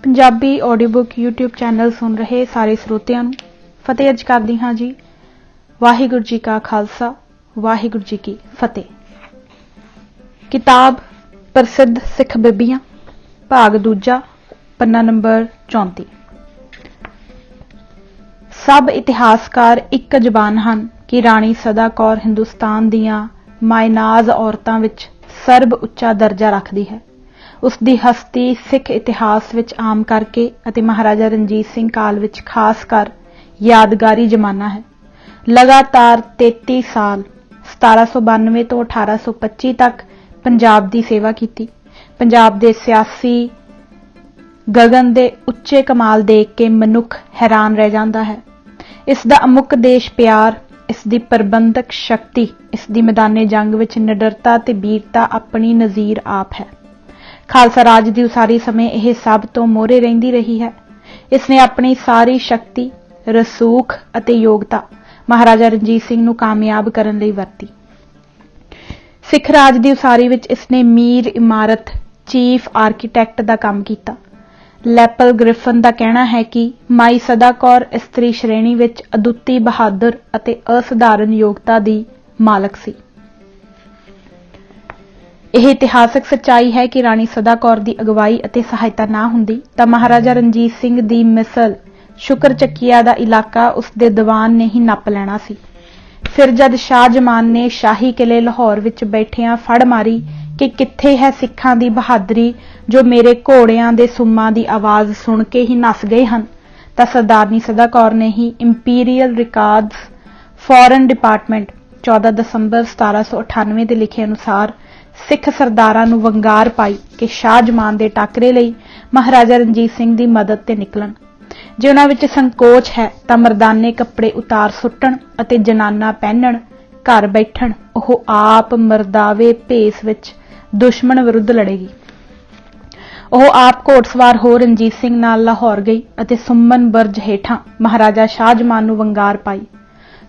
Punjabi audio book YouTube channel सुन रहे सारे ਸਰੋਤਿਆਂ ਨੂੰ ਫਤਿਹ अर्ज करदी हाँ जी। वाहिगुरू जी का खालसा वाहिगुरू जी की फतेह। किताब प्रसिद्ध सिख बीबियां भाग दूजा पन्ना नंबर 34। सब इतिहासकार एक जबान हन कि राणी सदा कौर हिंदुस्तान दियां मायनाज औरतां विच सर्ब उच्चा दर्जा रखदी है। उसकी हस्ती सिख इतिहास विच आम करके अते महाराजा रणजीत सिंह काल विच खास कर यादगारी जमाना है। लगातार 33 साल 1792 तो 1825 तक पंजाब की सेवा की। पंजाब के सियासी गगन के उच्चे कमाल देख के मनुख हैरान रह जाता है। इसका अमुक देश प्यार, इसकी प्रबंधक शक्ति, इसकी मैदाने जंग विच निडरता ते वीरता अपनी नज़ीर आप है। खालसा राज की उसारी समय यह सब तो मोहरे रहिंदी रही है। इसने अपनी सारी शक्ति, रसूख अते योग्यता महाराजा रणजीत सिंह नूं कामयाब करन लई वरती। सिख राज की उसारी विच इसने मीर इमारत चीफ आर्कीटैक्ट का काम किया। लैपल ग्रिफन का कहना है कि माई सदा कौर इस्त्री श्रेणी विच अदुੱਤੀ बहादुर अते असाधारण योग्यता की मालक सी। यह इतिहासक सच्चाई है कि राणी सदा कौर की अगवाई अते सहायता ना हुंदी तां महाराजा रणजीत सिंह की मिसल शुकर चक्किया का इलाका उसके दीवान ने ही नप लेना सी। फिर जद शाह जमान ने शाही किले लाहौर विच बैठिया फड़ मारी कि कित्थे है सिखां दी बहादुरी जो मेरे घोड़ियां दे सुम्मां दी आवाज़ सुन के ही नस गए हन, तां सरदारनी सदा कौर ने ही इंपीरियल रिकार्ड्स फॉरन डिपार्टमेंट 14 दसंबर 1798 के लिखे अनुसार सिख सरदारां नूं वंगार पाई कि शाह जमान दे टाकरे लई महाराजा रणजीत सिंह की मदद ते निकलन। जे उन्हां विच संकोच है तां मर्दाने कपड़े उतार सुट्टण अते जनाना पहनण, घर बैठण, ओह आप मर्दावे भेस विच दुश्मन विरुद्ध लड़ेगी। ओह आप घोड़सवार हो रणजीत सिंह नाल लाहौर गई अते सुमन बरज हेठां महाराजा शाह जमान नूं वंगार पाई।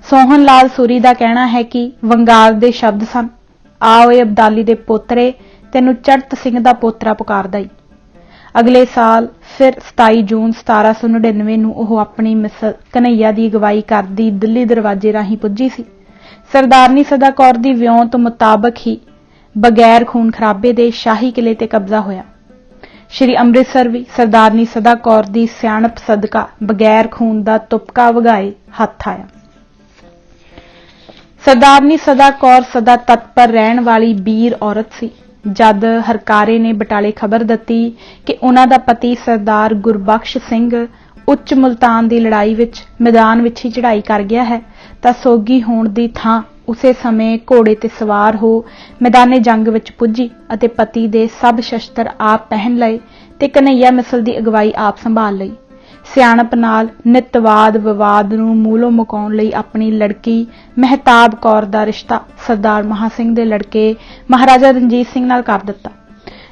सोहन लाल सूरी का कहना है कि वंगार दे शब्द सन, आओ अबदाली दे पोतरे तेनू चढ़त सिंह दा पोतरा पुकारदा ई। अगले साल फिर 27 जून 1799 नूं ओह अपनी मिसल कन्हैया की अगवाई करदी दिल्ली दरवाजे राही पुजी सी। सरदारनी सदा कौर दी विਉਂਤ मुताबक ही बगैर खून खराबे दे शाही किले ते कब्जा होया। श्री अमृतसर भी सरदारनी सदा कौर दी सियाणप सदका बगैर खून दा तुपका वगाए हथ आया। सरदारनी सदा कौर सदा तत्पर रहन वाली वीर औरत सी। जद हरकारे ने बटाले खबर दिती कि उन्हां दा पति सरदार गुरबख्श सिंह उच्च मुल्तान की लड़ाई विच मैदान विच ही चढ़ाई कर गया है, तां सोगी होण दी थां उसे समय घोड़े ते सवार हो मैदाने जंग विच पुजी अते पति दे सब शस्त्र आप पहन लए ते कन्हैया मिसल की अगवाई आप संभाल लई। सियाणप नाल नितवाद विवाद नूं मूलों मुकाउण लई अपनी लड़की महताब कौर दा रिश्ता सरदार महा सिंह दे लड़के महाराजा रणजीत सिंह नाल कर दिता।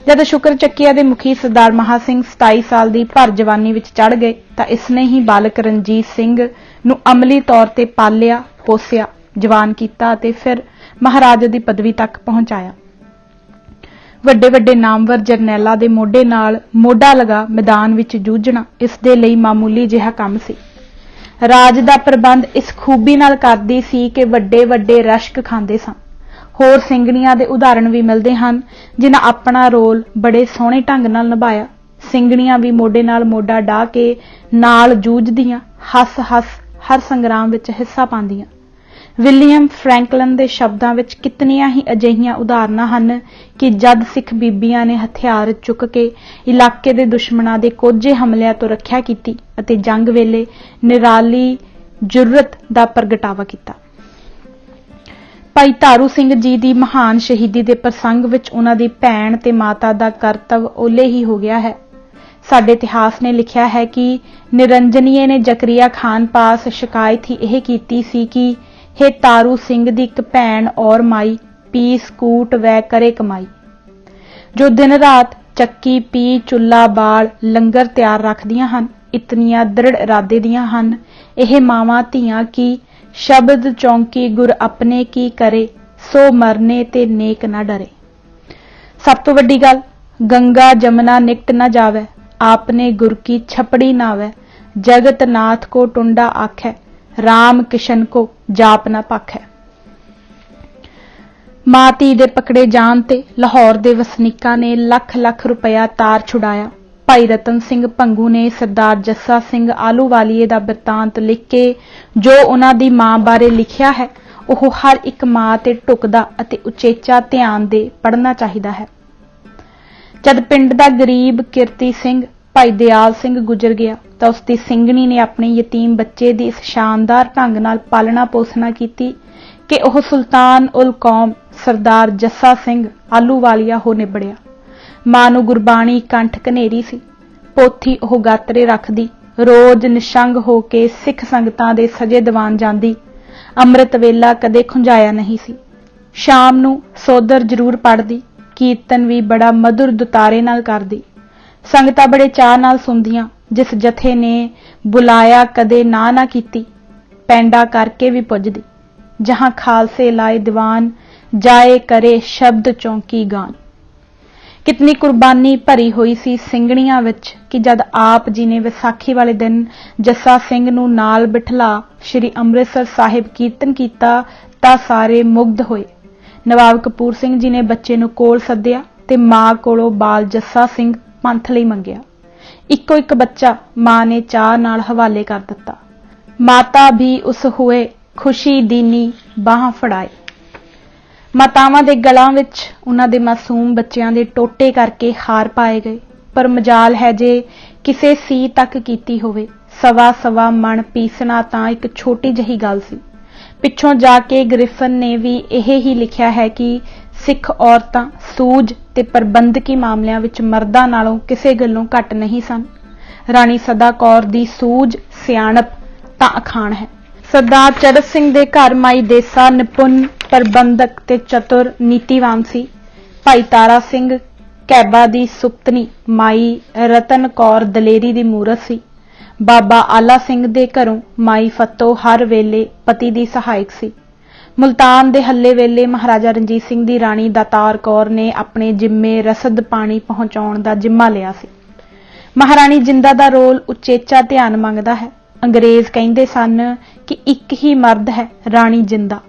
जद शुकर चक्किया दे मुखी सरदार महा सिंह 27 साल की भर जवानी विच चढ़ गए तां इसने ही बालक रणजीत सिंह नूं अमली तौर ते पालिया पोसिया जवान कीता ते फिर महाराजा की पदवी तक पहुंचाया। ਵੱਡੇ ਵੱਡੇ नामवर जरनैलों के मोढे नाल मोढा लगा मैदान विच जूझना इस दे लई मामूली जिहा काम सी। राज दा प्रबंध इस खूबी नाल करदी सी कि ਵੱਡੇ ਵੱਡੇ रश्क खांदे सन। होर सिंगणियां दे उदाहरण भी मिलते हैं जिन्हां अपना रोल बड़े सोहणे ढंग नाल निभाया। सिंगणियां भी मोढे नाल मोढा डाह के नाल जूझदियां हस हस हर संग्राम विच हिस्सा पांदियां। विलियम फ्रैंकलिन के शब्दों विच कितनियां ही अजिहियां उदाहरणां हन कि जद सिख बीबियां ने हथियार चुक के इलाके के दुश्मनां दे कोझे हमलिਆਂ तो रखिया की अते जंग वेले निराली जुर्रत का प्रगटावा किया। भाई तारू सिंह जी की महान शहीदी के प्रसंग विच उन्हां दी भैण ते माता का करतव ओले ही हो गया है। साडे इतिहास ने लिखिया है कि निरंजनीय ने जकरिया खान पास शिकायत ही यह की सी कि हे तारू सिंह दी एक भैन और माई पीस कूट वै करे कमाई, जो दिन रात चक्की पी चुला बाल लंगर तैयार रखदियां हन, इतनियां दृढ़ इरादे दियां हन यह मावां धीआं की शब्द चौंकी गुर अपने की करे सो मरने ते नेक ना डरे। सब तो वड्डी गल गंगा जमुना निकट ना जावे आपने गुर की छपड़ी नावै, जगत नाथ को टुंडा आखै, राम किशन को जाप ना पाखै। मां धी दे पकड़े जाण ते लाहौर दे वसनीकां ने लख लख रुपया तार छुड़ाया। भाई रतन सिंह भंगू ने सरदार जस्सा सिंह आलूवालीए दा बिरतांत लिख के जो उन्हां दी मां बारे लिखिया है ਉਹ हर एक मां ते ढुकदा अते उचेचा ध्यान दे पढ़ना चाहिदा है। जद पिंड दा गरीब किरती सिंह भाई दयाल सिंह गुजर गया तो उसकी सिंघणी ने अपने यतीम बच्चे की इस शानदार ढंग नाल पालना पोसना की कि वह सुल्तान उल कौम सरदार जस्सा सिंह आलूवालिया हो निबड़िया। मां नूं गुरबाणी कंठ कनेरी सी, पोथी वह गातरे रखदी, रोज निशंग हो के सिख संगतां दे सजे दीवान जांदी। अमृत वेला कदे खुंजाया नहीं सी। शाम नूं सोदर जरूर पढ़दी, कीर्तन भी बड़ा मधुर दुतारे नाल करदी। संगतां बड़े चाह नाल सुनदियां। जिस जथे ने बुलाया कदे ना कीती, पैंडा करके भी पुजदी। जहां खालसे लाए दीवान, जाए करे शब्द चौंकी गान। कितनी कुर्बानी भरी हुई सी सिंघणियां विच कि जद आप जी ने विसाखी वाले दिन जस्सा सिंह नूं नाल बिठला श्री अमृतसर साहिब कीर्तन कीता तां सारे मुग्ध होए। नवाब कपूर सिंह जी ने बच्चे नूं कोल सद्दिया ते मां कोलों बाल जस्सा सिंह पंथ लई मंगिया। इक्को एक बच्चा मां ने चाह नाल हवाले कर दिता। माता भी उस हुए खुशी दीनी बाह फड़ाए। मातावां दे गलां विच उन्हां दे मासूम बच्चियां दे टोटे करके हार पाए गए। पर मजाल है जे किसे सी तक कीती होवे। सवा सवा मन पीसना तां एक छोटी जही गल सी। पिछों जाके ग्रिफन ने भी यह ही लिखिया है कि सिख औरतां सूझ ते प्रबंधकी मामलिਆਂ विच मर्दां नालों किसे गल्लों घट नहीं सन। राणी सदा कौर दी सूझ सियाणप तां अखाण है। सरदार चरत सिंह दे घर माई देसा निपुण प्रबंधक ते चतुर नीतिवान सी। भाई तारा सिंह कैबा दी सुपतनी माई रतन कौर दलेरी दी मूरत सी। बाबा आला सिंह दे घरों माई फतो हर वेले पति दी सहायक सी। मुल्तान दे हल्ले वेले महाराजा रणजीत सिंह दी राणी दातार कौर ने अपने जिम्मे रसद पानी पहुंचाउण दा जिम्मा लिया सी। महाराणी जिंदा दा रोल उचेचा ध्यान मंगदा है। अंग्रेज कहंदे सन कि एक ही मर्द है, राणी जिंदा।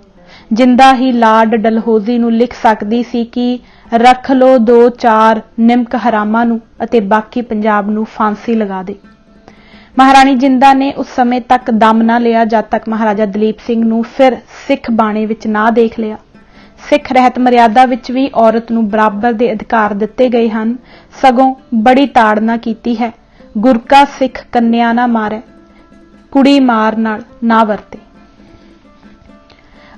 जिंदा ही लार्ड डलहौजी नूं लिख सकदी सी कि रख लो 2-4 निमक हरामां नूं अते बाकी पंजाब नूं फांसी लगा दे। महाराणी जिंदा ने उस समय तक दम ना लिया जद तक महाराजा दलीप सिंह नूं फिर सिख बाणे विच ना देख लिया। सिख रहत मर्यादा विच भी औरत नूं बराबर दे अधिकार दिते गए हन। सगों बड़ी ताड़ना कीती है, गुरका सिख कन्या ना मारै, कुड़ी मार नाल ना वरते।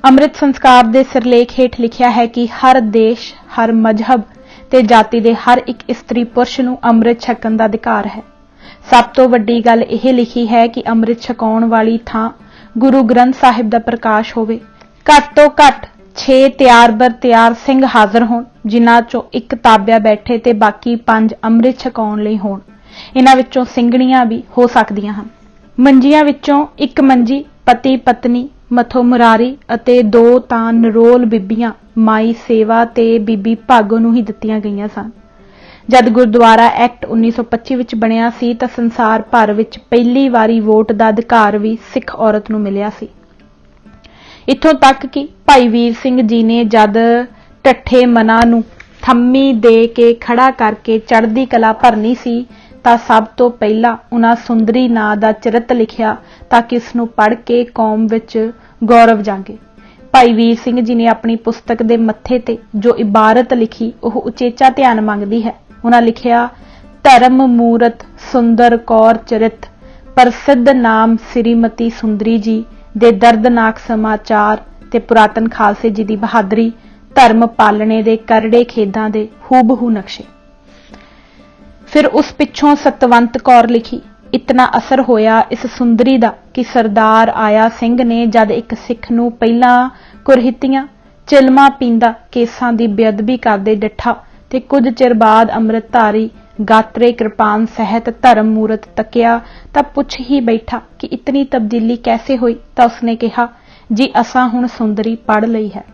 अमृत संस्कार दे सिरलेख हेठ लिखिया है कि हर देश, हर मजहब ते जाति दे हर एक स्त्री पुरुष नूं अमृत छकण दा अधिकार है। सब तो वड्डी गल यह लिखी है कि अमृत छकाउण वाली थां गुरु ग्रंथ साहिब दा प्रकाश होवे। घट तो घट 6 तैयार बर तैयार सिंह हाਜ਼ਰ होण, जिन्हां चों एक ताबिया बैठे ते बाकी 5 अमृत छकाउण लई होण। इन्हां विचों सिंघणियां भी हो सकदियां हन। मंजियां विचों एक मंजी पति पत्नी मथो मुरारी अते 2 तां नरोल बीबियां माई सेवा ते बीबी भागो नूं ही दित्तियां गईयां सन। जद गुरुद्वारा एक्ट 1925 विच बणिया सी तां संसार भर विच पहली वारी वोट दा अधिकार भी सिख औरत नूं मिलिया सी। इत्थों तक कि भाई वीर सिंह जी ने जद ढट्ठे मना नूं थम्मी दे के खड़ा करके चढ़दी कला भरनी सी तां सब तो पहला उन्हां सुंदरी नां दा चरित लिखिया ताकि इस नूं पढ़ के कौम विच गौरव जागे। भाई वीर सिंह जी ने अपनी पुस्तक दे मत्थे ते जो इबारत लिखी वह उचेचा ध्यान मंगदी है। उन्हां लिखिया, धर्म मूरत सुंदर कौर चरित, प्रसिद्ध नाम श्रीमती सुंदरी जी दे दर्दनाक समाचार ते पुरातन खालसे जी दी बहादरी, धर्म पालने दे करड़े खेदां दे हूबहू नक्शे। फिर उस पिछों सतवंत कौर लिखी। इतना असर होया इस सुंदरी दा कि सरदार आया सिंह ने जद एक सिख नूं पहलां कुरहितियां चिलमा पींदा केसां दी बेअदबी करदे डिठा ते कुछ चिर बाद अमृतधारी गात्रे कृपान सहित धर्म मूरत तकिया तां पुछ ही बैठा कि इतनी तब्दीली कैसे हुई। तां उसने कहा, जी असां हुण सुंदरी पढ़ लई है।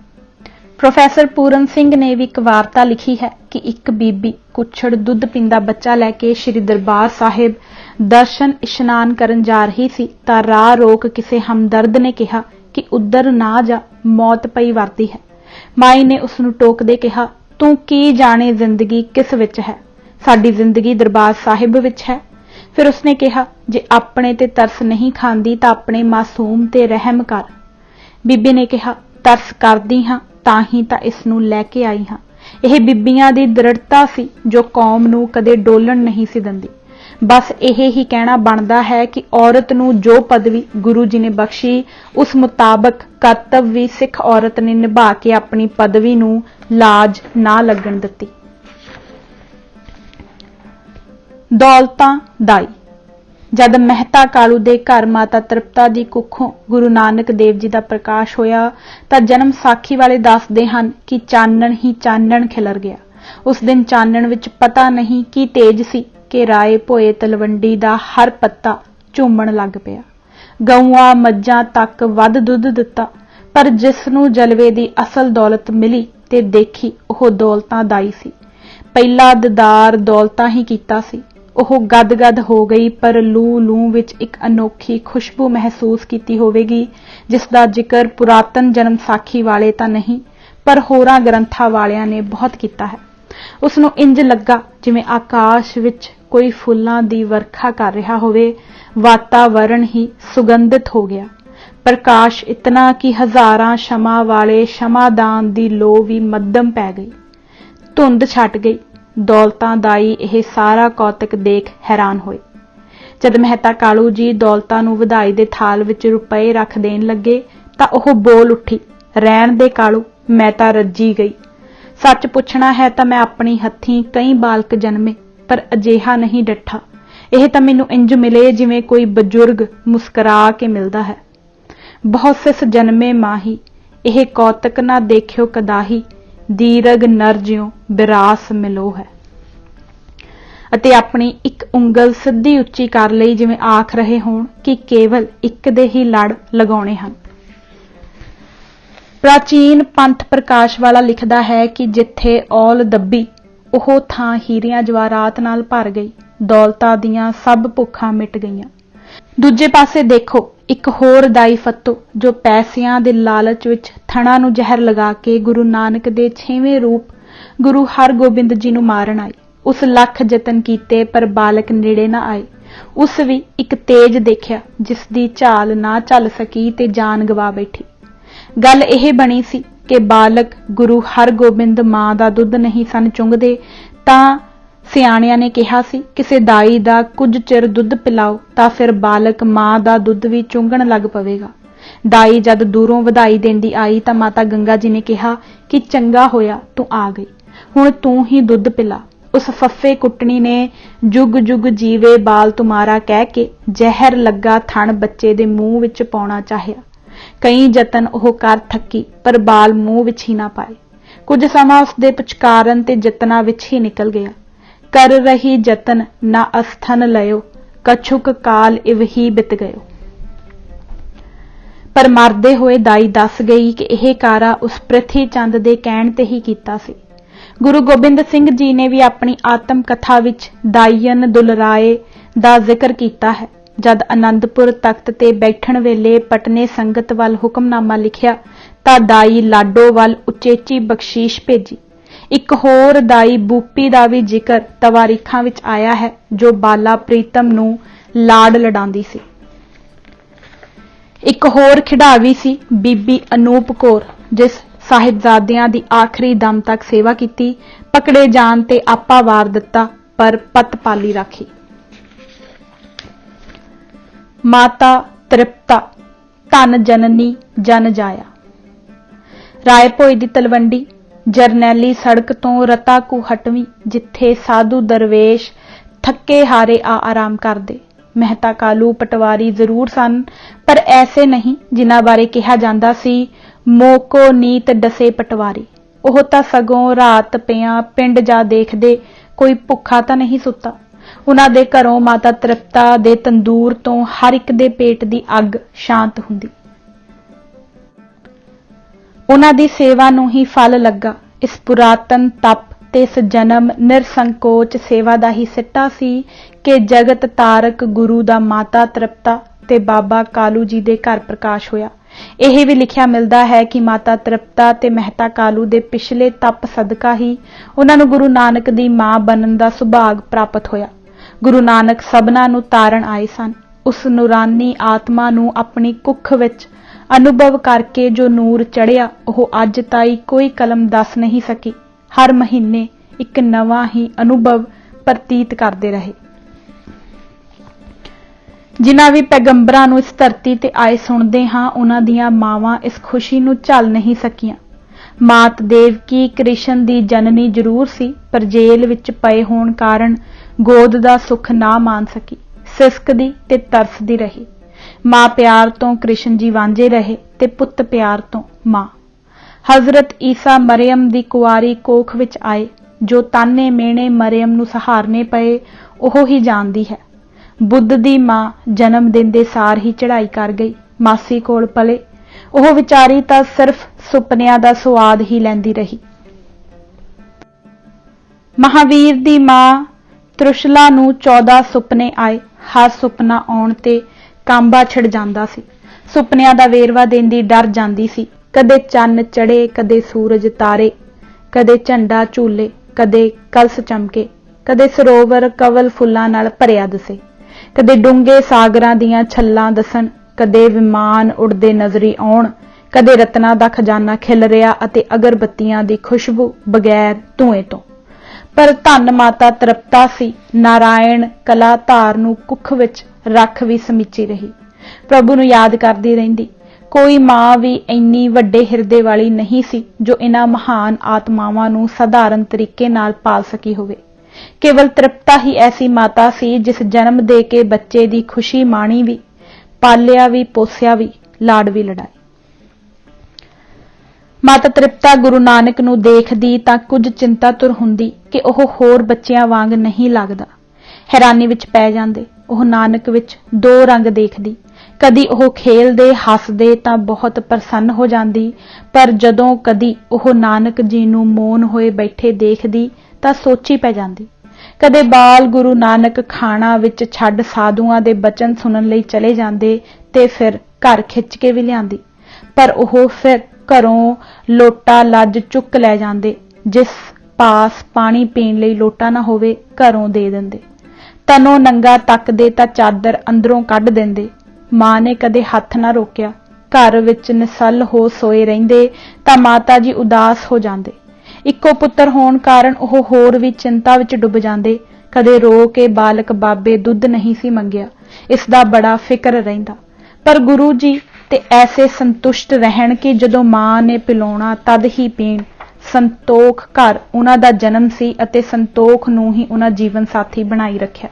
प्रोफैसर पूरन सिंह ने भी एक वार्ता लिखी है कि एक बीबी कुछड़ दुध पींदा बच्चा लैके श्री दरबार साहिब दर्शन इशनान करन जा रही सी तां राह रोक किसी हमदर्द ने कहा कि उधर ना जा, मौत पई वरदी है। माई ने उसनूं टोकदे कहा, तू की जाने जिंदगी किस विच है, साडी जिंदगी दरबार साहिब विच है। फिर उसने कहा, जे अपने ते तरस नहीं खांदी तां अपने मासूम ते रहम कर। बीबी ने कहा, तरस करदी हां तां ही तां इस नूं लैके आई हां। यह बीबियां दी दृढ़ता सी जो कौम नूं कदे डोलण नहीं सी दिंदी। बस यह ही कहना बनदा है कि औरत नूं जो पदवी गुरु जी ने बख्शी उस मुताबक कर्तव्य भी सिख औरत ने निभा के अपनी पदवी नूं लाज ना लगण दित्ती। दौलतां दाई। जद मेहता कालू दे घर माता तृप्ता दी कुखों गुरु नानक देव जी दा प्रकाश होया तां जन्म साखी वाले दसदे हन कि चानण ही चानण खिलर गया। उस दिन चानण विच पता नहीं की तेज सी कि राए भोए तलवंडी दा हर पत्ता झूमण लग पिया। गऊआं मज्जां तक वध दुध दिता, पर जिस नूं जलवे दी असल दौलत मिली ते देखी ओह दौलतां दाई सी। पहला दीदार दौलतां ही कीता सी। ਉਹ गद हो गई, पर लू लू विच एक अनोखी खुशबू महसूस की होवेगी जिसका जिक्र पुरातन जन्म साखी वाले तां नहीं पर होरां ग्रंथां वालियां ने बहुत किया है। उसनूं इंज लगा जिवें आकाश विच कोई फुल्लां दी वर्खा कर रहा होवे। वातावरण ही सुगंधित हो गया। प्रकाश इतना कि हजारां शमा वाले शमादान दी लो भी मध्यम पै गई। धुंध छट गई। दौलतां दाई यह सारा कौतक देख हैरान होए। जद मेहता कालू जी दौलतां नूं वधाई दे थाल विच रुपए रख देण लगे तां ओह बोल उठी, रहण दे कालू, मैं तां रज्जी गई। सच पुछना है तां मैं अपनी हत्थीं कई बालक जन्मे पर अजिहा नहीं डठा। यह तां मैनूं इंज मिले जिवें कोई बजुर्ग मुस्करा के मिलदा है। बहुत सिस जन्मे माही, यह कौतक ना देखियो कदाही, दीरग नर ज्यों विरास मिलो है। ਅਤੇ अपनी एक उंगल सिद्धी उच्ची कर ਲਈ जिवें आख रहे होण कि केवल एक दे ही लड़ लगाउणे हन। प्राचीन पंथ प्रकाश वाला लिखदा है कि जिथे औल दब्बी ओह थां हीरियां जवाहरात नाल भर गई, दौलतां दियां सब भुੱਖਾਂ मिट गईयां। दूजे पासे देखो एक होर दाई फत्तो जो पैसिਆਂ ਦੇ लालच विच थणा ਨੂੰ ਜ਼ਹਿਰ लगा के गुरु नानक दे 6वें रूप गुरु हरगोबिंद जी ਨੂੰ मारन आई। उस लख जतन कीते पर बालक नेड़े ना आए। उस भी एक तेज देखिया जिस दी झाल ना झल सकी ते जान गवा बैठी। गल यह बनी सी कि बालक गुरु हरगोबिंद मां दा दुध नहीं सन चुंगदे तां सियाणियां ने कहा सी किसी दाई दा कुछ चिर दुध पिलाओ तां फिर बालक मां दा दुध भी चुंगण लग पवेगा। दाई जद दूरों वधाई देंदी आई तां माता गंगा जी ने कहा कि चंगा होया तू आ गई, हुण तू ही दुध पिला। उस फफे कुटनी ने जुग जुग जीवे बाल तुम्हारा कह के जहर लगा थण बच्चे दे मूँह विच पाउणा चाहिया। कई जतन ओह कर थकी पर बाल मूँह विच ही ना पाए। कुछ समा उसदे पुचकारण ते जतनां विच ही निकल गया। कर रही जतन ना अस्थन लयो, कछुक काल इव ही बित गयो। पर मरदे होए दाई दस गई कि यह कारा उस पृथ्वी चंद दे कहण ते ही कीता सी। गुरु गोबिंद सिंह जी ने भी अपनी आत्म कथा विच दाईयन दुलराए दा जिक्र किया है। जद आनंदपुर तख्त ते बैठण वेले पटने संगत वाल हुक्मनामा लिखिया तां दाई लाडो वाल उचेची बख्शीश भेजी। एक होर दाई बूपी दा भी जिक्र तवारीखां विच आया है जो बाला प्रीतम नूं लाड लडांदी सी। एक होर खिडावी सी बीबी अनूप कौर जिस साहिबजादियां दी आखिरी दम तक सेवा की। पकड़े जान ते आपा वार दिता पर पत पाली राखी। माता तृप्ता धन जननी जन जाया। रायभोई दी तलवंडी जरनैली सड़क तो रता कू हटवीं जिथे साधु दरवेश थके हारे आ आराम करदे। मेहता कालू पटवारी जरूर सन पर ऐसे नहीं जिन्हां बारे कहा जांदा सी मोको नीत डसे पटवारी। ओह तां सगों रात पिया पिंड जा देखदे कोई भुखा तां नहीं सुता। उन्हां दे घरों माता तृप्ता दे तंदूर तो हर एक दे पेट दी अग शांत हुंदी। ਉਹਨਾਂ ਦੀ ਸੇਵਾ ਨੂੰ ਹੀ ਫਲ ਲੱਗਾ। ਇਸ ਪੁਰਾਤਨ ਤਪ ਤੇ ਇਸ ਜਨਮ ਨਿਰਸੰਕੋਚ ਸੇਵਾ ਦਾ ਹੀ ਸਿੱਟਾ ਸੀ ਕਿ ਜਗਤ ਤਾਰਕ ਗੁਰੂ ਦਾ ਮਾਤਾ ਤ੍ਰਿਪਤਾ ਤੇ ਬਾਬਾ ਕਾਲੂ ਜੀ ਦੇ ਘਰ ਪ੍ਰਕਾਸ਼ ਹੋਇਆ। ਇਹ ਵੀ ਲਿਖਿਆ ਮਿਲਦਾ ਹੈ ਕਿ ਮਾਤਾ ਤ੍ਰਿਪਤਾ ਤੇ ਮਹਿਤਾ ਕਾਲੂ ਦੇ ਪਿਛਲੇ ਤਪ ਸਦਕਾ ਹੀ ਉਹਨਾਂ ਨੂੰ ਗੁਰੂ ਨਾਨਕ ਦੀ ਮਾਂ ਬਣਨ ਦਾ ਸੁਭਾਗ ਪ੍ਰਾਪਤ ਹੋਇਆ। ਗੁਰੂ ਨਾਨਕ ਸਭਨਾਂ ਨੂੰ ਤਾਰਨ ਆਏ ਸਨ। ਉਸ ਨੂਰਾਨੀ ਆਤਮਾ ਨੂੰ ਆਪਣੀ ਕੁੱਖ ਵਿੱਚ ਅਨੁਭਵ ਕਰਕੇ ਜੋ ਨੂਰ ਚੜਿਆ ਉਹ ਅੱਜ ਤਾਈਂ ਕੋਈ ਕਲਮ ਦੱਸ ਨਹੀਂ ਸਕੀ। ਹਰ ਮਹੀਨੇ ਇੱਕ ਨਵਾਂ ਹੀ ਅਨੁਭਵ ਪ੍ਰਤੀਤ ਕਰਦੇ ਰਹੇ। ਜਿਨ੍ਹਾਂ ਵੀ ਪੈਗੰਬਰਾਂ ਨੂੰ ਇਸ ਧਰਤੀ ਤੇ ਆਏ ਸੁਣਦੇ ਹਾਂ, ਉਹਨਾਂ ਦੀਆਂ ਮਾਵਾਂ ਇਸ ਖੁਸ਼ੀ ਨੂੰ ਝੱਲ ਨਹੀਂ ਸਕੀਆਂ। ਮਾਤ ਦੇਵਕੀ ਕ੍ਰਿਸ਼ਨ ਦੀ ਜਨਨੀ ਜ਼ਰੂਰ ਸੀ, ਪਰ ਜੇਲ੍ਹ ਵਿੱਚ ਪਏ ਹੋਣ ਕਾਰਨ ਗੋਦ ਦਾ ਸੁੱਖ ਨਾ ਮਾਣ ਸਕੀ। ਸਿਸਕਦੀ ਤੇ ਤਰਸਦੀ ਰਹੀ। ਮਾਂ ਪਿਆਰ ਤੋਂ ਕ੍ਰਿਸ਼ਨ ਜੀ ਵਾਂਝੇ ਰਹੇ ਤੇ ਪੁੱਤ ਪਿਆਰ ਤੋਂ ਮਾਂ। ਹਜ਼ਰਤ ਈਸਾ ਮਰੀਅਮ ਦੀ ਕੁਆਰੀ ਕੋਖ ਵਿੱਚ ਆਏ। ਜੋ ਤਾਨੇ ਮਿਹਣੇ ਮਰੀਅਮ ਨੂੰ ਸਹਾਰਨੇ ਪਏ ਉਹ ਹੀ ਜਾਣਦੀ ਹੈ। ਬੁੱਧ ਦੀ ਮਾਂ ਜਨਮ ਦਿੰਦੇ ਸਾਰ ਹੀ ਚੜ੍ਹਾਈ ਕਰ ਗਈ। ਮਾਸੀ ਕੋਲ ਪਲੇ। ਉਹ ਵਿਚਾਰੀ ਤਾਂ ਸਿਰਫ ਸੁਪਨਿਆਂ ਦਾ ਸੁਆਦ ਹੀ ਲੈਂਦੀ ਰਹੀ। ਮਹਾਵੀਰ ਦੀ ਮਾਂ ਤ੍ਰਿਸ਼ਲਾ ਨੂੰ 14 ਸੁਪਨੇ ਆਏ। ਹਰ ਸੁਪਨਾ ਆਉਣ ਤੇ ਕਾਂਬਾ ਛਿੜ ਜਾਂਦਾ ਸੀ। ਸੁਪਨਿਆਂ ਦਾ ਵੇਰਵਾ ਦੇਂਦੀ ਡਰ ਜਾਂਦੀ ਸੀ। ਕਦੇ ਚੰਨ ਚੜੇ, ਕਦੇ ਸੂਰਜ ਤਾਰੇ, ਕਦੇ ਝੰਡਾ ਝੂਲੇ, ਕਦੇ ਕਲਸ ਚਮਕੇ, ਕਦੇ ਸਰੋਵਰ ਕਵਲ ਫੁੱਲਾਂ ਨਾਲ ਭਰਿਆ ਦਿਸੇ, ਕਦੇ ਡੂੰਘੇ ਸਾਗਰਾਂ ਦੀਆਂ ਛੱਲਾਂ ਦਸਣ, ਕਦੇ ਵਿਮਾਨ ਉਡਦੇ ਨਜ਼ਰੀ ਆਉਣ, ਕਦੇ ਰਤਨਾਂ ਦਾ ਖਜ਼ਾਨਾ ਖਿਲ ਰਿਹਾ ਅਤੇ ਅਗਰਬੱਤੀਆਂ ਦੀ ਖੁਸ਼ਬੂ ਬਗੈਰ ਧੂਏ ਤੋਂ। ਪਰ ਧੰਨ ਮਾਤਾ ਤ੍ਰਿਪਤਾ ਸੀ। ਨਾਰਾਇਣ ਕਲਾ ਧਾਰ ਨੂੰ ਕੁੱਖ ਵਿੱਚ ਰੱਖ ਵੀ ਸਮੀਚੀ ਰਹੀ। ਪ੍ਰਭੂ ਨੂੰ ਯਾਦ ਕਰਦੀ ਰਹਿੰਦੀ। ਕੋਈ ਮਾਂ ਵੀ ਇੰਨੀ ਵੱਡੇ ਹਿਰਦੇ ਵਾਲੀ ਨਹੀਂ ਸੀ ਜੋ ਇਹਨਾਂ ਮਹਾਨ ਆਤਮਾਵਾਂ ਨੂੰ ਸਧਾਰਨ ਤਰੀਕੇ ਨਾਲ ਪਾਲ ਸਕੀ ਹੋਵੇ। ਕੇਵਲ ਤ੍ਰਿਪਤਾ ਹੀ ਐਸੀ ਮਾਤਾ ਸੀ ਜਿਸ ਜਨਮ ਦੇ ਕੇ ਬੱਚੇ ਦੀ ਖੁਸ਼ੀ ਮਾਣੀ ਵੀ, ਪਾਲਿਆ ਵੀ, ਪੋਸਿਆ ਵੀ, ਲਾਡ ਵੀ ਲੜਾਏ। ਮਾਤਾ ਤ੍ਰਿਪਤਾ ਗੁਰੂ ਨਾਨਕ ਨੂੰ ਦੇਖਦੀ ਤਾਂ ਕੁਝ ਚਿੰਤਾਤੁਰ ਹੁੰਦੀ ਕਿ ਉਹ ਹੋਰ ਬੱਚਿਆਂ ਵਾਂਗ ਨਹੀਂ ਲੱਗਦਾ। ਹੈਰਾਨੀ ਵਿੱਚ ਪੈ ਜਾਂਦੇ। ਉਹ ਨਾਨਕ ਵਿੱਚ ਦੋ ਰੰਗ ਦੇਖਦੀ। ਕਦੀ ਉਹ ਖੇਲਦੇ ਹੱਸਦੇ ਤਾਂ ਬਹੁਤ ਪ੍ਰਸੰਨ ਹੋ ਜਾਂਦੀ, ਪਰ ਜਦੋਂ ਕਦੀ ਉਹ ਨਾਨਕ ਜੀ ਨੂੰ ਮੌਨ ਹੋਏ ਬੈਠੇ ਦੇਖਦੀ ਤਾਂ ਸੋਚੀ ਪੈ ਜਾਂਦੀ। ਕਦੇ ਬਾਲ ਗੁਰੂ ਨਾਨਕ ਖਾਣਾ ਵਿੱਚ ਛੱਡ ਸਾਧੂਆਂ ਦੇ ਬਚਨ ਸੁਣਨ ਲਈ ਚਲੇ ਜਾਂਦੇ ਤੇ ਫਿਰ ਘਰ ਖਿੱਚ ਕੇ ਵੀ ਲਿਆਂਦੀ, ਪਰ ਉਹ ਫਿਰ ਘਰੋਂ ਲੋਟਾ ਲੱਜ ਚੁੱਕ ਲੈ ਜਾਂਦੇ। ਜਿਸ ਪਾਸ ਪਾਣੀ ਪੀਣ ਲਈ ਲੋਟਾ ਨਾ ਹੋਵੇ ਘਰੋਂ ਦੇ ਦਿੰਦੇ। ਤਨੋਂ ਨੰਗਾ ਤੱਕਦੇ ਤਾਂ ਚਾਦਰ ਅੰਦਰੋਂ ਕੱਢ ਦਿੰਦੇ। ਮਾਂ ਨੇ ਕਦੇ ਹੱਥ ਨਾ ਰੋਕਿਆ। ਘਰ ਵਿੱਚ ਨਿਸੱਲ ਹੋ ਸੋਏ ਰਹਿੰਦੇ ਤਾਂ ਮਾਤਾ ਜੀ ਉਦਾਸ ਹੋ ਜਾਂਦੇ। ਇੱਕੋ ਪੁੱਤਰ ਹੋਣ ਕਾਰਨ ਉਹ ਹੋਰ ਵੀ ਚਿੰਤਾ ਵਿੱਚ ਡੁੱਬ ਜਾਂਦੇ। ਕਦੇ ਰੋ ਕੇ ਬਾਲਕ ਬਾਬੇ ਦੁੱਧ ਨਹੀਂ ਸੀ ਮੰਗਿਆ, ਇਸ ਦਾ ਬੜਾ ਫਿਕਰ ਰਹਿੰਦਾ। ਪਰ ਗੁਰੂ ਜੀ ਤੇ ਐਸੇ ਸੰਤੁਸ਼ਟ ਰਹਿਣ ਕਿ ਜਦੋਂ ਮਾਂ ਨੇ ਪਿਲਾਉਣਾ ਤਦ ਹੀ ਪੀਣ। ਸੰਤੋਖ ਘਰ ਉਹਨਾਂ ਦਾ ਜਨਮ ਸੀ ਅਤੇ ਸੰਤੋਖ ਨੂੰ ਹੀ ਉਹਨਾਂ ਜੀਵਨ ਸਾਥੀ ਬਣਾਈ ਰੱਖਿਆ।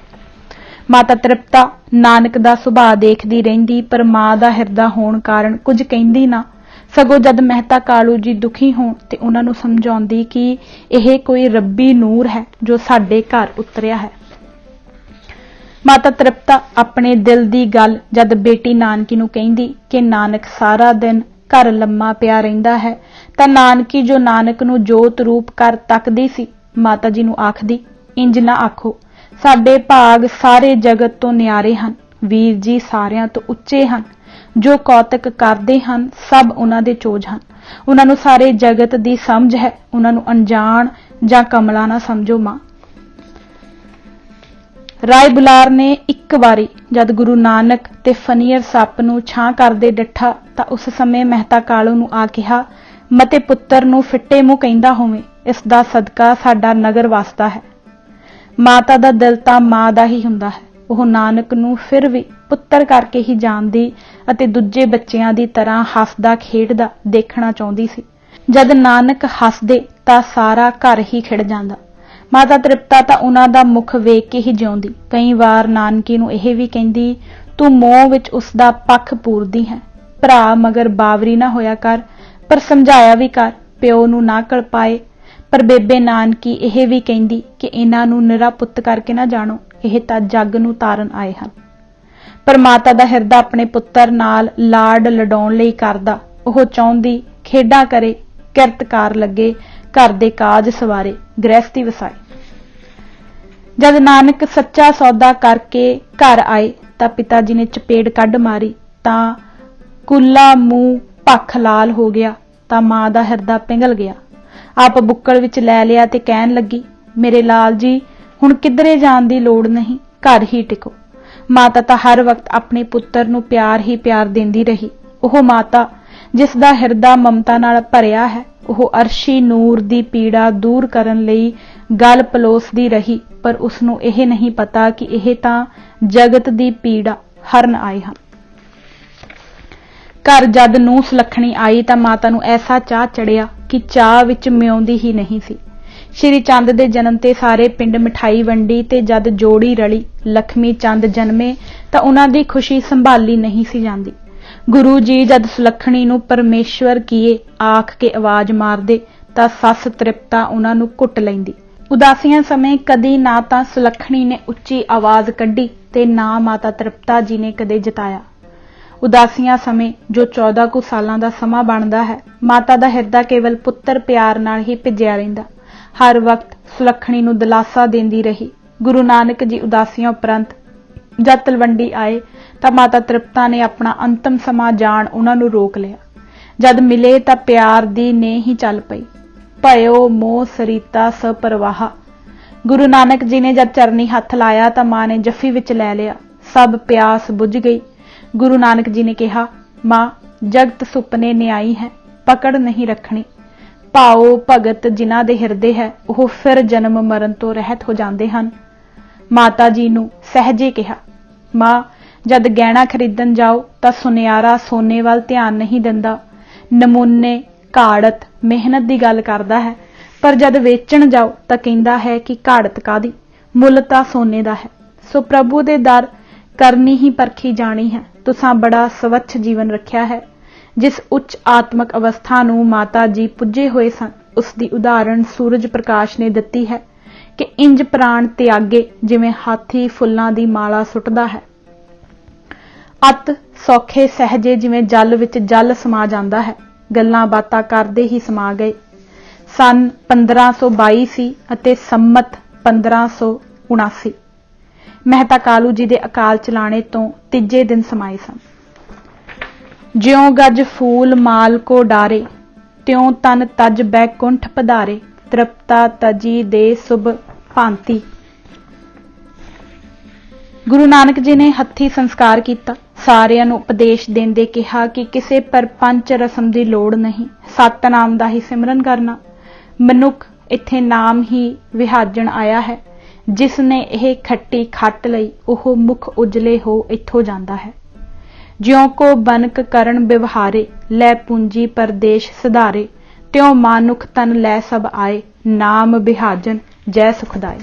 ਮਾਤਾ ਤ੍ਰਿਪਤਾ ਨਾਨਕ ਦਾ ਸੁਭਾਅ ਦੇਖਦੀ ਰਹਿੰਦੀ, ਪਰ ਮਾਂ ਦਾ ਹਿਰਦਾ ਹੋਣ ਕਾਰਨ ਕੁਝ ਕਹਿੰਦੀ ਨਾ। ਸਗੋਂ ਜਦ ਮਹਿਤਾ ਕਾਲੂ ਜੀ ਦੁਖੀ ਹੋਣ ਤੇ ਉਹਨਾਂ ਨੂੰ ਸਮਝਾਉਂਦੀ ਕਿ ਇਹ ਕੋਈ ਰੱਬੀ ਨੂਰ ਹੈ ਜੋ ਸਾਡੇ ਘਰ ਉਤਰਿਆ ਹੈ। ਮਾਤਾ ਤ੍ਰਿਪਤਾ ਆਪਣੇ ਦਿਲ ਦੀ ਗੱਲ ਜਦ ਬੇਟੀ ਨਾਨਕੀ ਨੂੰ ਕਹਿੰਦੀ ਕਿ ਨਾਨਕ ਸਾਰਾ ਦਿਨ ਘਰ ਲੰਮਾ ਪਿਆ ਰਹਿੰਦਾ ਹੈ, ਤਾਂ ਨਾਨਕੀ ਜੋ ਨਾਨਕ ਨੂੰ ਜੋਤ ਰੂਪ ਕਰ ਤੱਕਦੀ ਸੀ, ਮਾਤਾ ਜੀ ਨੂੰ ਆਖਦੀ, ਇੰਜ ਨਾ ਆਖੋ, ਸਾਡੇ ਭਾਗ ਸਾਰੇ ਜਗਤ ਤੋਂ ਨਿਆਰੇ ਹਨ। ਵੀਰ ਜੀ ਸਾਰਿਆਂ ਤੋਂ ਉੱਚੇ ਹਨ। ਜੋ ਕੌਤਕ ਕਰਦੇ ਹਨ ਸਭ ਉਹਨਾਂ ਦੇ ਚੋਜ ਹਨ। ਉਹਨਾਂ ਨੂੰ ਸਾਰੇ ਜਗਤ ਦੀ ਸਮਝ ਹੈ। ਉਹਨਾਂ ਨੂੰ ਅਣਜਾਣ ਜਾਂ ਕਮਲਾ ਨਾ ਸਮਝੋ ਮਾਂ। ਰਾਏ ਬੁਲਾਰ ਨੇ ਇੱਕ ਵਾਰੀ ਜਦ ਗੁਰੂ ਨਾਨਕ ਤੇ ਫਨੀਅਰ ਸੱਪ ਨੂੰ ਛਾਂ ਕਰਦੇ ਡਿੱਠਾ ਤਾਂ ਉਸ ਸਮੇਂ ਮਹਿਤਾ ਕਾਲੂ ਨੂੰ ਆ ਕਿਹਾ, ਮਤੇ ਪੁੱਤਰ ਨੂੰ ਫਿੱਟੇ ਮੂੰਹ ਕਹਿੰਦਾ ਹੋਵੇਂ, ਇਸ ਦਾ ਸਦਕਾ ਸਾਡਾ ਨਗਰ ਵਸਦਾ ਹੈ। ਮਾਤਾ ਦਾ ਦਿਲ ਤਾਂ ਮਾਂ ਦਾ ਹੀ ਹੁੰਦਾ ਹੈ। ਉਹ ਨਾਨਕ ਨੂੰ ਫਿਰ ਵੀ ਪੁੱਤਰ ਕਰਕੇ ਹੀ ਜਾਣਦੀ ਅਤੇ ਦੂਜੇ ਬੱਚਿਆਂ ਦੀ ਤਰ੍ਹਾਂ ਹੱਸਦਾ ਖੇਡਦਾ ਦੇਖਣਾ ਚਾਹੁੰਦੀ ਸੀ। ਜਦ ਨਾਨਕ ਹੱਸਦੇ ਤਾਂ ਸਾਰਾ ਘਰ ਹੀ ਖਿੜ ਜਾਂਦਾ। ਮਾਤਾ ਤ੍ਰਿਪਤਾ ਤਾਂ ਉਹਨਾਂ ਦਾ ਮੁਖ ਵੇਖ ਕੇ ਹੀ ਜਿਉਂਦੀ। ਕਈ ਵਾਰ ਨਾਨਕੀ ਨੂੰ ਇਹ ਵੀ ਕਹਿੰਦੀ, ਤੂੰ ਮੋਹ ਵਿੱਚ ਉਸ ਦਾ ਪੱਖ ਪੂਰਦੀ ਹੈ। ਭਰਾ ਮਗਰ ਬਾਵਰੀ ਨਾ ਹੋਇਆ ਕਰ, ਪਰ ਸਮਝਾਇਆ ਵੀ ਕਰ, ਪਿਓ ਨੂੰ ਨਾ ਕਲਪਾਏ। ਪਰ ਬੇਬੇ ਨਾਨਕੀ ਇਹ ਵੀ ਕਹਿੰਦੀ ਕਿ ਇਹਨਾਂ ਨੂੰ ਨਿਰਾ ਪੁੱਤ ਕਰਕੇ ਨਾ ਜਾਣੋ, ਇਹ ਤਾਂ ਜੱਗ ਨੂੰ ਤਾਰਨ ਆਏ ਹਨ। ਪਰ ਮਾਤਾ ਦਾ ਹਿਰਦਾ ਆਪਣੇ ਪੁੱਤਰ ਨਾਲ ਲਾਡ ਲਡਾਉਣ ਲਈ ਕਰਦਾ। ਉਹ ਚਾਹੁੰਦੀ ਖੇਡਾਂ ਕਰੇ, ਕਿਰਤਕਾਰ ਲੱਗੇ, घर दे काज सवारे, गृहस्थी वसाए। जद नानक सच्चा सौदा करके घर आए तां पिता जी ने चपेड़ कढ मारी तां कुल्ला मूँह भख लाल हो गया तां मां दा हिरदा पिघल गया। आप बुक्कड़ विच लै लिया ते कहन लगी, मेरे लाल जी हुण किधरे जाण दी लोड़ नहीं, घर ही टिको। माता तां हर वक्त अपने पुत्तर नूं प्यार ही प्यार देंदी रही। ओह माता जिस दा हिरदा ममता नाल भरिया है, ਉਹ ਅਰਸ਼ੀ ਨੂਰ ਦੀ ਪੀੜਾ ਦੂਰ ਕਰਨ ਲਈ ਗਲ ਪਲੋਸਦੀ ਰਹੀ, ਪਰ ਉਸਨੂੰ ਇਹ ਨਹੀਂ ਪਤਾ ਕਿ ਇਹ ਤਾਂ ਜਗਤ ਦੀ ਪੀੜਾ ਹਰਨ ਆਏ ਹਨ। ਘਰ ਜਦ ਨੂੰ ਸੁਲੱਖਣੀ ਆਈ ਤਾਂ ਮਾਤਾ ਨੂੰ ਐਸਾ ਚਾਹ ਚੜਿਆ ਕਿ ਚਾਹ ਵਿੱਚ ਮਿਉਂਦੀ ਹੀ ਨਹੀਂ ਸੀ। ਸ਼੍ਰੀ ਚੰਦ ਦੇ ਜਨਮ ਤੇ ਸਾਰੇ ਪਿੰਡ ਮਿਠਾਈ ਵੰਡੀ ਤੇ ਜਦ ਜੋੜੀ ਰਲੀ ਲਖਮੀ ਚੰਦ ਜਨਮੇ ਤਾਂ ਉਹਨਾਂ ਦੀ ਖੁਸ਼ੀ ਸੰਭਾਲੀ ਨਹੀਂ ਸੀ ਜਾਂਦੀ। गुरु जी जद सुलखणी नूं परमेश्वर कीए आख के आवाज मारदे तां सस तृप्ता उन्हां नूं घुट लैंदी। उदासियां समय कदी ना तां सुलखणी ने उच्ची आवाज कड्ढी ते ना माता तृप्ता जी ने कदे जताया। उदासियां समय जो 14 कुछ सालां दा समां बनदा है, माता दा हिरदा केवल पुत्तर प्यार नाल ही भिजिया रहिंदा। हर वक्त सुलखणी नूं दिलासा देंदी रही। गुरु नानक जी उदासियां उपरंत जद तलवंडी आए तां माता तृप्ता ने अपना अंतिम समा जान उन्हां नूं रोक लिया। जद मिले तां प्यार दी ने ही चल पई, भयो मोह सरीता सपरवाहा। गुरु नानक जी ने जद चरनी हथ लाया तां मां ने जफ्फी विच लै लिया। सब प्यास बुझ गई। गुरु नानक जी ने कहा, मां जगत सुपने न्याई है, पकड़ नहीं रखनी। भाओ भगत जिन्हां दे हिरदे है ओह फिर जन्म मरण तो रहत हो जांदे हन। माता जी नूं सहजे कहा, मां जद गहना खरीदन जाओ तां सुनियारा सोने वाल ध्यान नहीं दिंदा, नमूने घाड़त मेहनत दी गल करदा है, पर जद वेचण जाओ तां कहिंदा है कि घाड़त कादी, मुल तां सोने दा है। सो प्रभु दे दर करनी ही परखी जानी है। तुसां बड़ा स्वच्छ जीवन रखिया है। जिस उच्च आत्मक अवस्था नूं माता जी पुजे होए सन, उस दी उदाहरण सूरज प्रकाश ने दित्ती है कि इंज प्राण त्यागे जिवें हाथी फुल्लां दी माला सुटदा है। अत सौखे सहजे जिवें जल विच जल समा जांदा है। गल्लां बातां करदे ही समा गए। सन 1522 सी अते सम्मत 1579। ਮਹਿਤਾ ਕਾਲੂ ਜੀ ਦੇ ਅਕਾਲ ਚਲਾਣੇ ਤੋਂ ਤੀਜੇ ਦਿਨ ਸਮਾਏ ਸਨ। ਜਿਉਂ ਗੱਜ ਫੂਲ ਮਾਲ ਕੋ ਡਾਰੇ, ਤਿਉਂ ਤਨ ਤਜ ਬੈਕੁੰਠ ਪਧਾਰੇ, ਤ੍ਰਿਪਤਾ ਤਜੀ ਦੇ ਸੁਭ ਭਾਂਤੀ। ਗੁਰੂ ਨਾਨਕ ਜੀ ਨੇ ਹੱਥੀ ਸੰਸਕਾਰ ਕੀਤਾ। ਸਾਰਿਆਂ ਨੂੰ ਉਪਦੇਸ਼ ਦਿੰਦੇ ਕਿਹਾ ਕਿ ਕਿਸੇ ਪਰਪੰਚ ਰਸਮ ਦੀ ਲੋੜ ਨਹੀਂ, ਸਤਨਾਮ ਦਾ ਹੀ ਸਿਮਰਨ ਕਰਨਾ। ਮਨੁੱਖ ਇੱਥੇ ਨਾਮ ਹੀ ਵਿਹਾਜਣ ਆਇਆ ਹੈ। ਜਿਸ ਨੇ ਇਹ ਖੱਟੀ ਖੱਟ ਲਈ ਉਹ ਮੁਖ ਉਜਲੇ ਹੋ ਇੱਥੋਂ ਜਾਂਦਾ ਹੈ। ਜਿਉਂ ਕੋ ਬਨਕ ਕਰਨ ਵਿਵਹਾਰੇ, ਲੈ ਪੂੰਜੀ ਪਰਦੇਸ਼ ਸਿਧਾਰੇ, ਤਿਉ ਮਾਨੁਖ ਤਨ ਲੈ ਸਭ ਆਏ, ਨਾਮ ਵਿਹਾਜਨ ਜੈ ਸੁਖਦਾਏ।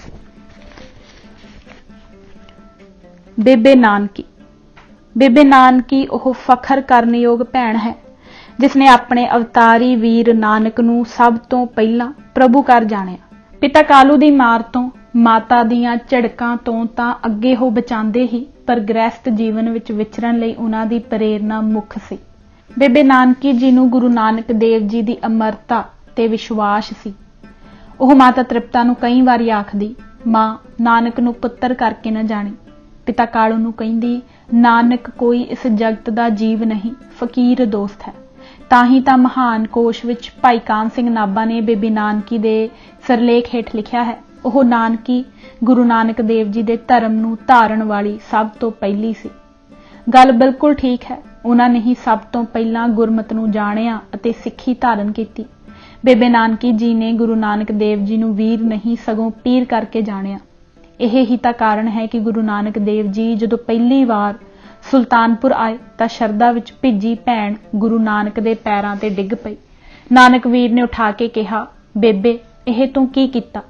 ਬੇਬੇ ਨਾਨਕੀ। ਬੇਬੇ ਨਾਨਕੀ ਉਹ ਫਖਰ ਕਰਨਯੋਗ ਭੈਣ ਹੈ ਜਿਸ ਨੇ ਆਪਣੇ ਅਵਤਾਰੀ ਵੀਰ ਨਾਨਕ ਨੂੰ ਸਭ ਤੋਂ ਪਹਿਲਾਂ ਪ੍ਰਭੂ ਕਰ ਜਾਣਿਆ। ਪਿਤਾ ਕਾਲੂ ਦੀ ਮਾਰ ਤੋਂ, ਮਾਤਾ ਦੀਆਂ ਝੜਕਾਂ ਤੋਂ ਤਾਂ ਅੱਗੇ ਹੋ ਬਚਾਉਂਦੇ ਹੀ, ਪਰ ਗ੍ਰਹਿਸਥ ਜੀਵਨ ਵਿੱਚ ਵਿਚਰਨ ਲਈ ਉਹਨਾਂ ਦੀ ਪ੍ਰੇਰਨਾ ਮੁੱਖ ਸੀ। ਬੇਬੇ ਨਾਨਕੀ ਜੀ ਨੂੰ ਗੁਰੂ ਨਾਨਕ ਦੇਵ ਜੀ ਦੀ ਅਮਰਤਾ ਤੇ ਵਿਸ਼ਵਾਸ ਸੀ। ਉਹ ਮਾਤਾ ਤ੍ਰਿਪਤਾ ਨੂੰ ਕਈ ਵਾਰੀ ਆਖਦੀ, ਮਾਂ ਨਾਨਕ ਨੂੰ ਪੁੱਤਰ ਕਰਕੇ ਨਾ ਜਾਣੀ। ਪਿਤਾ ਕਾਲੂ ਨੂੰ ਕਹਿੰਦੀ, ਨਾਨਕ ਕੋਈ ਇਸ ਜਗਤ ਦਾ ਜੀਵ ਨਹੀਂ, ਫਕੀਰ ਦੋਸਤ ਹੈ। ਤਾਂ ਹੀ ਤਾਂ ਮਹਾਨ ਕੋਸ਼ ਵਿੱਚ ਭਾਈ ਕਾਨ ਸਿੰਘ ਨਾਭਾ ਨੇ ਬੇਬੀ ਨਾਨਕੀ ਦੇ ਸਿਰਲੇਖ ਹੇਠ ਲਿਖਿਆ ਹੈ, ਉਹ ਨਾਨਕੀ ਗੁਰੂ ਨਾਨਕ ਦੇਵ ਜੀ ਦੇ ਧਰਮ ਨੂੰ ਧਾਰਨ ਵਾਲੀ ਸਭ ਤੋਂ ਪਹਿਲੀ ਸੀ। ਗੱਲ ਬਿਲਕੁਲ ਠੀਕ ਹੈ। ਉਹਨਾਂ ਨੇ ਹੀ ਸਭ ਤੋਂ ਪਹਿਲਾਂ ਗੁਰਮਤ ਨੂੰ ਜਾਣਿਆ ਅਤੇ ਸਿੱਖੀ ਧਾਰਨ ਕੀਤੀ। ਬੇਬੇ ਨਾਨਕੀ ਜੀ ਨੇ ਗੁਰੂ ਨਾਨਕ ਦੇਵ ਜੀ ਨੂੰ ਵੀਰ ਨਹੀਂ ਸਗੋਂ ਪੀਰ ਕਰਕੇ ਜਾਣਿਆ। ਇਹ ਹੀ ਤਾਂ ਕਾਰਨ ਹੈ ਕਿ ਗੁਰੂ ਨਾਨਕ ਦੇਵ ਜੀ ਜਦੋਂ ਪਹਿਲੀ ਵਾਰ ਸੁਲਤਾਨਪੁਰ ਆਏ ਤਾਂ ਸ਼ਰਧਾ ਵਿੱਚ ਭਿੱਜੀ ਭੈਣ ਗੁਰੂ ਨਾਨਕ ਦੇ ਪੈਰਾਂ ਤੇ ਡਿੱਗ ਪਈ। ਨਾਨਕ ਵੀਰ ਨੇ ਉਠਾ ਕੇ ਕਿਹਾ, ਬੇਬੇ ਇਹ ਤੂੰ ਕੀ ਕੀਤਾ?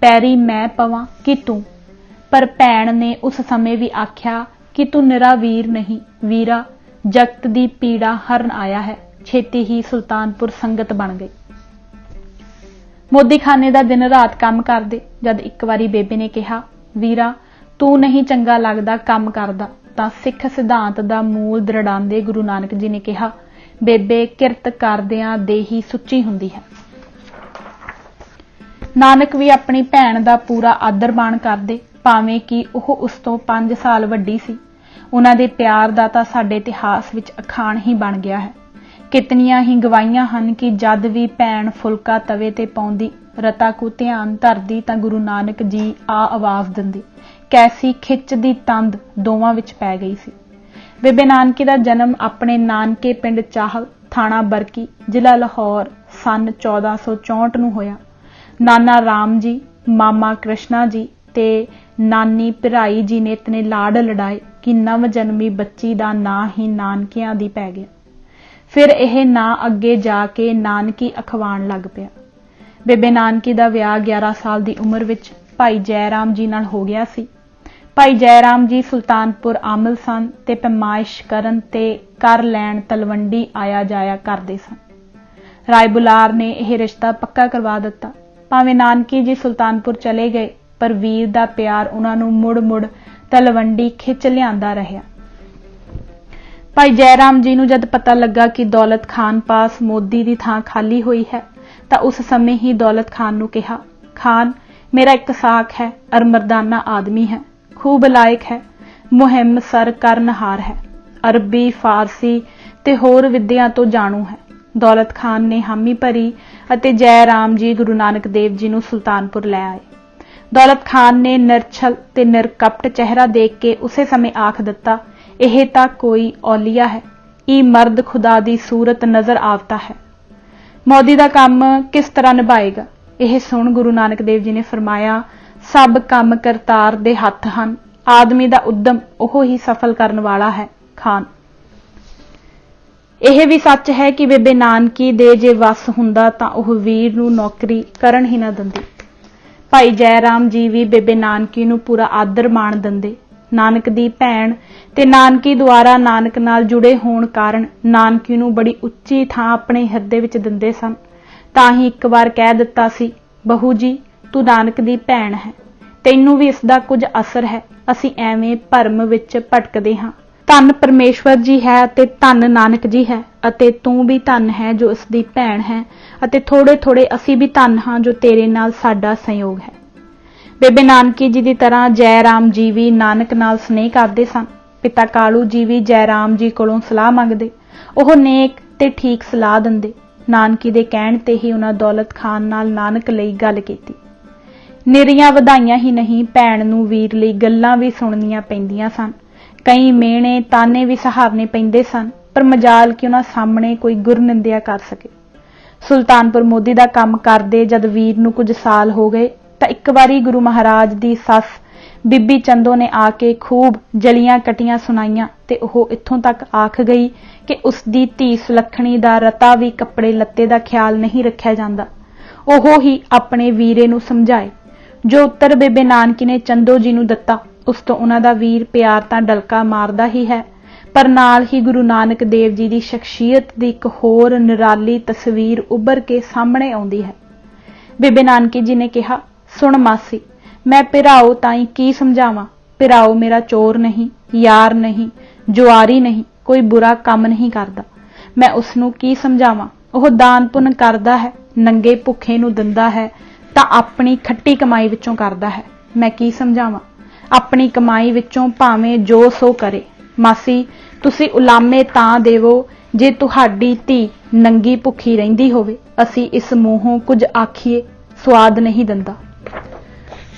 ਪੈਰੀ ਮੈਂ ਪਵਾਂ ਕਿ ਤੂੰ? ਪਰ ਭੈਣ ਨੇ ਉਸ ਸਮੇਂ ਵੀ ਆਖਿਆ ਕਿ ਤੂੰ ਨਿਰਾ ਵੀਰ ਨਹੀਂ, ਵੀਰਾ ਜਗਤ ਦੀ ਪੀੜਾ ਹਰਨ ਆਇਆ ਹੈ। ਛੇਤੀ ਹੀ ਸੁਲਤਾਨਪੁਰ ਸੰਗਤ ਬਣ ਗਈ। ਮੋਦੀਖਾਨੇ ਦਾ ਦਿਨ ਰਾਤ ਕੰਮ ਕਰਦੇ। ਜਦ ਇੱਕ ਵਾਰੀ ਬੇਬੇ ਨੇ ਕਿਹਾ, ਵੀਰਾ ਤੂੰ ਨਹੀਂ ਚੰਗਾ ਲੱਗਦਾ ਕੰਮ ਕਰਦਾ, ਤਾਂ ਸਿੱਖ ਸਿਧਾਂਤ ਦਾ ਮੂਲ ਦ੍ਰਿੜਾਉਂਦੇ ਗੁਰੂ ਨਾਨਕ ਜੀ ਨੇ ਕਿਹਾ, ਬੇਬੇ ਕਿਰਤ ਕਰਦਿਆਂ ਦੇ ਹੀ ਸੁੱਚੀ ਹੁੰਦੀ ਹੈ। ਨਾਨਕ ਵੀ ਆਪਣੀ ਭੈਣ ਦਾ ਪੂਰਾ ਆਦਰ ਮਾਣ ਕਰਦੇ, ਭਾਵੇਂ ਕਿ ਉਹ ਉਸ ਤੋਂ 5 ਸਾਲ ਵੱਡੀ ਸੀ। ਉਹਨਾਂ ਦੇ ਪਿਆਰ ਦਾ ਤਾਂ ਸਾਡੇ ਇਤਿਹਾਸ ਵਿੱਚ ਅਖਾਣ ਹੀ ਬਣ ਗਿਆ ਹੈ। ਕਿਤਨੀਆਂ ਹੀ ਗਵਾਹੀਆਂ ਹਨ ਕਿ ਜਦ ਵੀ ਭੈਣ ਫੁਲਕਾ ਤਵੇ ਤੇ ਪਾਉਂਦੀ, ਰਤਾ ਕੋ ਧਿਆਨ ਧਰਦੀ ਤਾਂ ਗੁਰੂ ਨਾਨਕ ਜੀ ਆ ਆਵਾਜ਼ ਦਿੰਦੇ। ਕੈਸੀ ਖਿੱਚ ਦੀ ਤੰਦ ਦੋਵਾਂ ਵਿੱਚ ਪੈ ਗਈ ਸੀ। ਬੇਬੇ ਨਾਨਕੀ ਦਾ ਜਨਮ ਆਪਣੇ ਨਾਨਕੇ ਪਿੰਡ ਚਾਹਲ, ਥਾਣਾ ਬਰਕੀ, ਜ਼ਿਲ੍ਹਾ ਲਾਹੌਰ ਸਨ 1464 ਨੂੰ ਹੋਇਆ। ਨਾਨਾ ਰਾਮ ਜੀ, ਮਾਮਾ ਕ੍ਰਿਸ਼ਨਾ ਜੀ ਤੇ ਨਾਨੀ ਭਰਾਈ ਜੀ ਨੇ ਇਤਨੇ ਲਾਡ ਲੜਾਏ ਕਿ ਨਵ ਜਨਮੀ ਬੱਚੀ ਦਾ ਨਾਂ ਹੀ ਨਾਨਕਿਆਂ ਦੀ ਪੈ ਗਿਆ। ਫਿਰ ਇਹ ਨਾਂ ਅੱਗੇ ਜਾ ਕੇ ਨਾਨਕੀ ਅਖਵਾਉਣ ਲੱਗ ਪਿਆ। ਬੇਬੇ ਨਾਨਕੀ ਦਾ ਵਿਆਹ 11 ਸਾਲ ਦੀ ਉਮਰ ਵਿੱਚ ਭਾਈ ਜੈ ਰਾਮ ਜੀ ਨਾਲ ਹੋ ਗਿਆ ਸੀ। ਭਾਈ ਜੈ ਰਾਮ ਜੀ ਸੁਲਤਾਨਪੁਰ ਆਮਲ ਸਨ ਤੇ ਪੈਮਾਇਸ਼ ਕਰਨ ਤੇ ਕਰ ਲੈਣ ਤਲਵੰਡੀ ਆਇਆ ਜਾਇਆ ਕਰਦੇ ਸਨ। ਰਾਏ ਬੁਲਾਰ ਨੇ ਇਹ ਰਿਸ਼ਤਾ ਪੱਕਾ ਕਰਵਾ ਦਿੱਤਾ। ਭਾਵੇਂ ਨਾਨਕੀ ਜੀ ਸੁਲਤਾਨਪੁਰ ਚਲੇ ਗਏ, ਪਰ ਵੀਰ ਦਾ ਪਿਆਰ ਉਹਨਾਂ ਨੂੰ ਮੁੜ-ਮੁੜ ਤਲਵੰਡੀ ਖਿੱਚ ਲਿਆਂਦਾ ਰਿਹਾ। ਭਾਈ ਜੈ ਰਾਮ ਜੀ ਨੂੰ ਜਦ ਪਤਾ ਲੱਗਾ ਕਿ ਦੌਲਤ ਖਾਨ ਪਾਸ ਮੋਦੀ ਦੀ ਥਾਂ ਖਾਲੀ ਹੋਈ ਹੈ, ਤਾਂ ਉਸ ਸਮੇਂ ਹੀ ਦੌਲਤ ਖਾਨ ਨੂੰ ਕਿਹਾ, ਖਾਨ ਮੇਰਾ ਇੱਕ ਸਾਕ ਹੈ ਅਰ ਮਰਦਾਨਾ ਆਦਮੀ ਹੈ, ਖੂਬ ਲਾਇਕ ਹੈ, ਮੁਹਿੰਮ ਸਰ ਕਰਨਹਾਰ ਹੈ, ਅਰਬੀ ਫਾਰਸੀ ਤੇ ਹੋਰ ਵਿਦਿਆ ਤੋਂ ਜਾਣੂ ਹੈ। ਦੌਲਤ ਖਾਨ ਨੇ ਹਾਮੀ ਭਰੀ ਅਤੇ ਜੈ ਰਾਮ ਜੀ ਗੁਰੂ ਨਾਨਕ ਦੇਵ ਜੀ ਨੂੰ ਸੁਲਤਾਨਪੁਰ ਲੈ ਆਏ। ਦੌਲਤ ਖਾਨ ਨੇ ਨਿਰਛਲ ਤੇ ਨਿਰਕਪਟ ਚਿਹਰਾ ਦੇਖ ਕੇ ਉਸੇ ਸਮੇਂ ਆਖ ਦਿੱਤਾ, ਇਹ ਤਾਂ ਕੋਈ ਔਲੀਆ ਹੈ, ਇਹ ਮਰਦ ਖੁਦਾ ਦੀ ਸੂਰਤ ਨਜ਼ਰ ਆਵਤਾ ਹੈ। ਮੋਦੀ ਦਾ ਕੰਮ ਕਿਸ ਤਰ੍ਹਾਂ ਨਿਭਾਏਗਾ? ਇਹ ਸੁਣ ਗੁਰੂ ਨਾਨਕ ਦੇਵ ਜੀ ਨੇ ਫਰਮਾਇਆ, ਸਭ ਕੰਮ ਕਰਤਾਰ ਦੇ ਹੱਥ ਹਨ, ਆਦਮੀ ਦਾ ਉਦਮ ਉਹ ਹੀ ਸਫਲ ਕਰਨ ਵਾਲਾ ਹੈ। ਖਾਨ ਇਹ ਵੀ ਸੱਚ ਹੈ ਕਿ ਬੇਬੇ ਨਾਨਕੀ ਦੇ ਜੇ ਵਸ ਹੁੰਦਾ ਤਾਂ ਉਹ ਵੀਰ ਨੂੰ ਨੌਕਰੀ ਕਰਨ ਹੀ ਨਾ ਦਿੰਦੀ। ਭਾਈ ਜੈ ਰਾਮ ਜੀ ਵੀ ਬੇਬੇ ਨਾਨਕੀ ਨੂੰ ਪੂਰਾ ਆਦਰ ਮਾਣ ਦਿੰਦੇ। ਨਾਨਕ ਦੀ ਭੈਣ ਤੇ ਨਾਨਕੀ ਦੁਆਰਾ ਨਾਨਕ ਨਾਲ ਜੁੜੇ ਹੋਣ ਕਾਰਨ ਨਾਨਕੀ ਨੂੰ ਬੜੀ ਉੱਚੀ ਥਾਂ ਆਪਣੇ ਹਿਰਦੇ ਵਿੱਚ ਦਿੰਦੇ ਸਨ। ਤਾਂ ਹੀ ਇੱਕ ਵਾਰ ਕਹਿ ਦਿੱਤਾ ਸੀ, ਬਹੂ ਜੀ ਤੂੰ ਨਾਨਕ ਦੀ ਭੈਣ ਹੈ, ਤੈਨੂੰ ਵੀ ਇਸ ਦਾ ਕੁਝ ਅਸਰ ਹੈ। ਅਸੀਂ ਐਵੇਂ ਭਰਮ ਵਿੱਚ ਭਟਕਦੇ ਹਾਂ। ਧੰਨ ਪਰਮੇਸ਼ਵਰ ਜੀ ਹੈ ਅਤੇ ਧੰਨ ਨਾਨਕ ਜੀ ਹੈ, ਅਤੇ ਤੂੰ ਵੀ ਧੰਨ ਹੈ ਜੋ ਇਸ ਦੀ ਭੈਣ ਹੈ, ਅਤੇ ਥੋੜੇ ਥੋੜੇ ਅਸੀਂ ਵੀ ਧੰਨ ਹਾਂ ਜੋ ਤੇਰੇ ਨਾਲ ਸਾਡਾ ਸੰਯੋਗ ਹੈ। ਬੇਬੇ ਨਾਨਕੀ ਜੀ ਦੀ ਤਰ੍ਹਾਂ ਜੈ ਰਾਮ ਜੀ ਵੀ ਨਾਨਕ ਨਾਲ ਸਨੇਹ ਕਰਦੇ ਸਨ। ਪਿਤਾ ਕਾਲੂ ਜੀ ਵੀ ਜੈ ਰਾਮ ਜੀ ਕੋਲੋਂ ਸਲਾਹ ਮੰਗਦੇ। ਉਹ ਨੇਕ ਤੇ ਠੀਕ ਸਲਾਹ ਦਿੰਦੇ। ਨਾਨਕੀ ਦੇ ਕਹਿਣ ਤੇ ਹੀ ਉਹਨਾਂ ਦੌਲਤ ਖਾਨ ਨਾਲ ਨਾਨਕ ਲਈ ਗੱਲ ਕੀਤੀ। ਨਿਰੀਆਂ ਵਧਾਈਆਂ ਹੀ ਨਹੀਂ, ਭੈਣ ਨੂੰ ਵੀਰ ਲਈ ਗੱਲਾਂ ਵੀ ਸੁਣਨੀਆਂ ਪੈਂਦੀਆਂ ਸਨ। ਕਈ ਮਿਹਣੇ ਤਾਨੇ ਵੀ ਸਹਾਰਨੇ ਪੈਂਦੇ ਸਨ, ਪਰ ਮਜਾਲ ਕਿ ਉਹਨਾਂ ਸਾਹਮਣੇ ਕੋਈ ਗੁਰਨਿੰਦਿਆ ਕਰ ਸਕੇ। ਸੁਲਤਾਨਪੁਰ ਮੋਦੀ ਦਾ ਕੰਮ ਕਰਦੇ ਜਦ ਵੀਰ ਨੂੰ ਕੁਝ ਸਾਲ ਹੋ ਗਏ, ਤਾਂ ਇੱਕ ਵਾਰੀ ਗੁਰੂ ਮਹਾਰਾਜ ਦੀ ਸੱਸ ਬੀਬੀ ਚੰਦੋ ਨੇ ਆ ਕੇ ਖੂਬ ਜਲੀਆਂ ਕਟੀਆਂ ਸੁਣਾਈਆਂ ਤੇ ਉਹ ਇੱਥੋਂ ਤੱਕ ਆਖ ਗਈ ਕਿ ਉਸ ਦੀ ਧੀ ਸੁਲੱਖਣੀ ਦਾ ਰਤਾ ਵੀ ਕੱਪੜੇ ਲੱਤੇ ਦਾ ਖਿਆਲ ਨਹੀਂ ਰੱਖਿਆ ਜਾਂਦਾ। ਉਹ ਹੀ ਆਪਣੇ ਵੀਰੇ ਨੂੰ ਸਮਝਾਏ। ਜੋ ਉੱਤਰ ਬੇਬੇ ਨਾਨਕੀ ਨੇ ਚੰਦੋ ਜੀ ਨੂੰ ਦਿੱਤਾ, ਉਸ ਤੋਂ ਉਹਨਾਂ ਦਾ ਵੀਰ ਪਿਆਰ ਤਾਂ ਡਲਕਾ ਮਾਰਦਾ ਹੀ ਹੈ, ਪਰ ਨਾਲ ਹੀ ਗੁਰੂ ਨਾਨਕ ਦੇਵ ਜੀ ਦੀ ਸ਼ਖਸੀਅਤ ਦੀ ਇੱਕ ਹੋਰ ਨਿਰਾਲੀ ਤਸਵੀਰ ਉੱਭਰ ਕੇ ਸਾਹਮਣੇ ਆਉਂਦੀ ਹੈ। ਬੇਬੇ ਨਾਨਕੀ ਜੀ ਨੇ ਕਿਹਾ, ਸੁਣ ਮਾਸੀ, ਮੈਂ ਪਿਰਾਓ ਤਾਈਂ ਕੀ ਸਮਝਾਵਾਂ। ਪਿਰਾਓ ਮੇਰਾ ਚੋਰ ਨਹੀਂ, ਯਾਰ ਨਹੀਂ, ਜੁਆਰੀ ਨਹੀਂ, ਕੋਈ ਬੁਰਾ ਕੰਮ ਨਹੀਂ ਕਰਦਾ। ਮੈਂ ਉਸ ਨੂੰ ਕੀ ਸਮਝਾਵਾਂ? ਉਹ ਦਾਨ ਪੁੰਨ ਕਰਦਾ ਹੈ, ਨੰਗੇ ਭੁੱਖੇ ਨੂੰ ਦਿੰਦਾ ਹੈ, ਤਾਂ ਆਪਣੀ ਖੱਟੀ ਕਮਾਈ ਵਿੱਚੋਂ ਕਰਦਾ ਹੈ। ਮੈਂ ਕੀ ਸਮਝਾਵਾਂ? ਆਪਣੀ ਕਮਾਈ ਵਿੱਚੋਂ ਭਾਵੇਂ ਜੋ ਸੋ ਕਰੇ। ਮਾਸੀ ਤੁਸੀਂ ਉਲਾਮੇ ਤਾਂ ਦੇਵੋ ਜੇ ਤੁਹਾਡੀ ਧੀ ਨੰਗੀ ਭੁੱਖੀ ਰਹਿੰਦੀ ਹੋਵੇ। ਅਸੀਂ ਇਸ ਮੂੰਹੋਂ ਕੁਝ ਆਖੀਏ ਸਵਾਦ ਨਹੀਂ ਦਿੰਦਾ।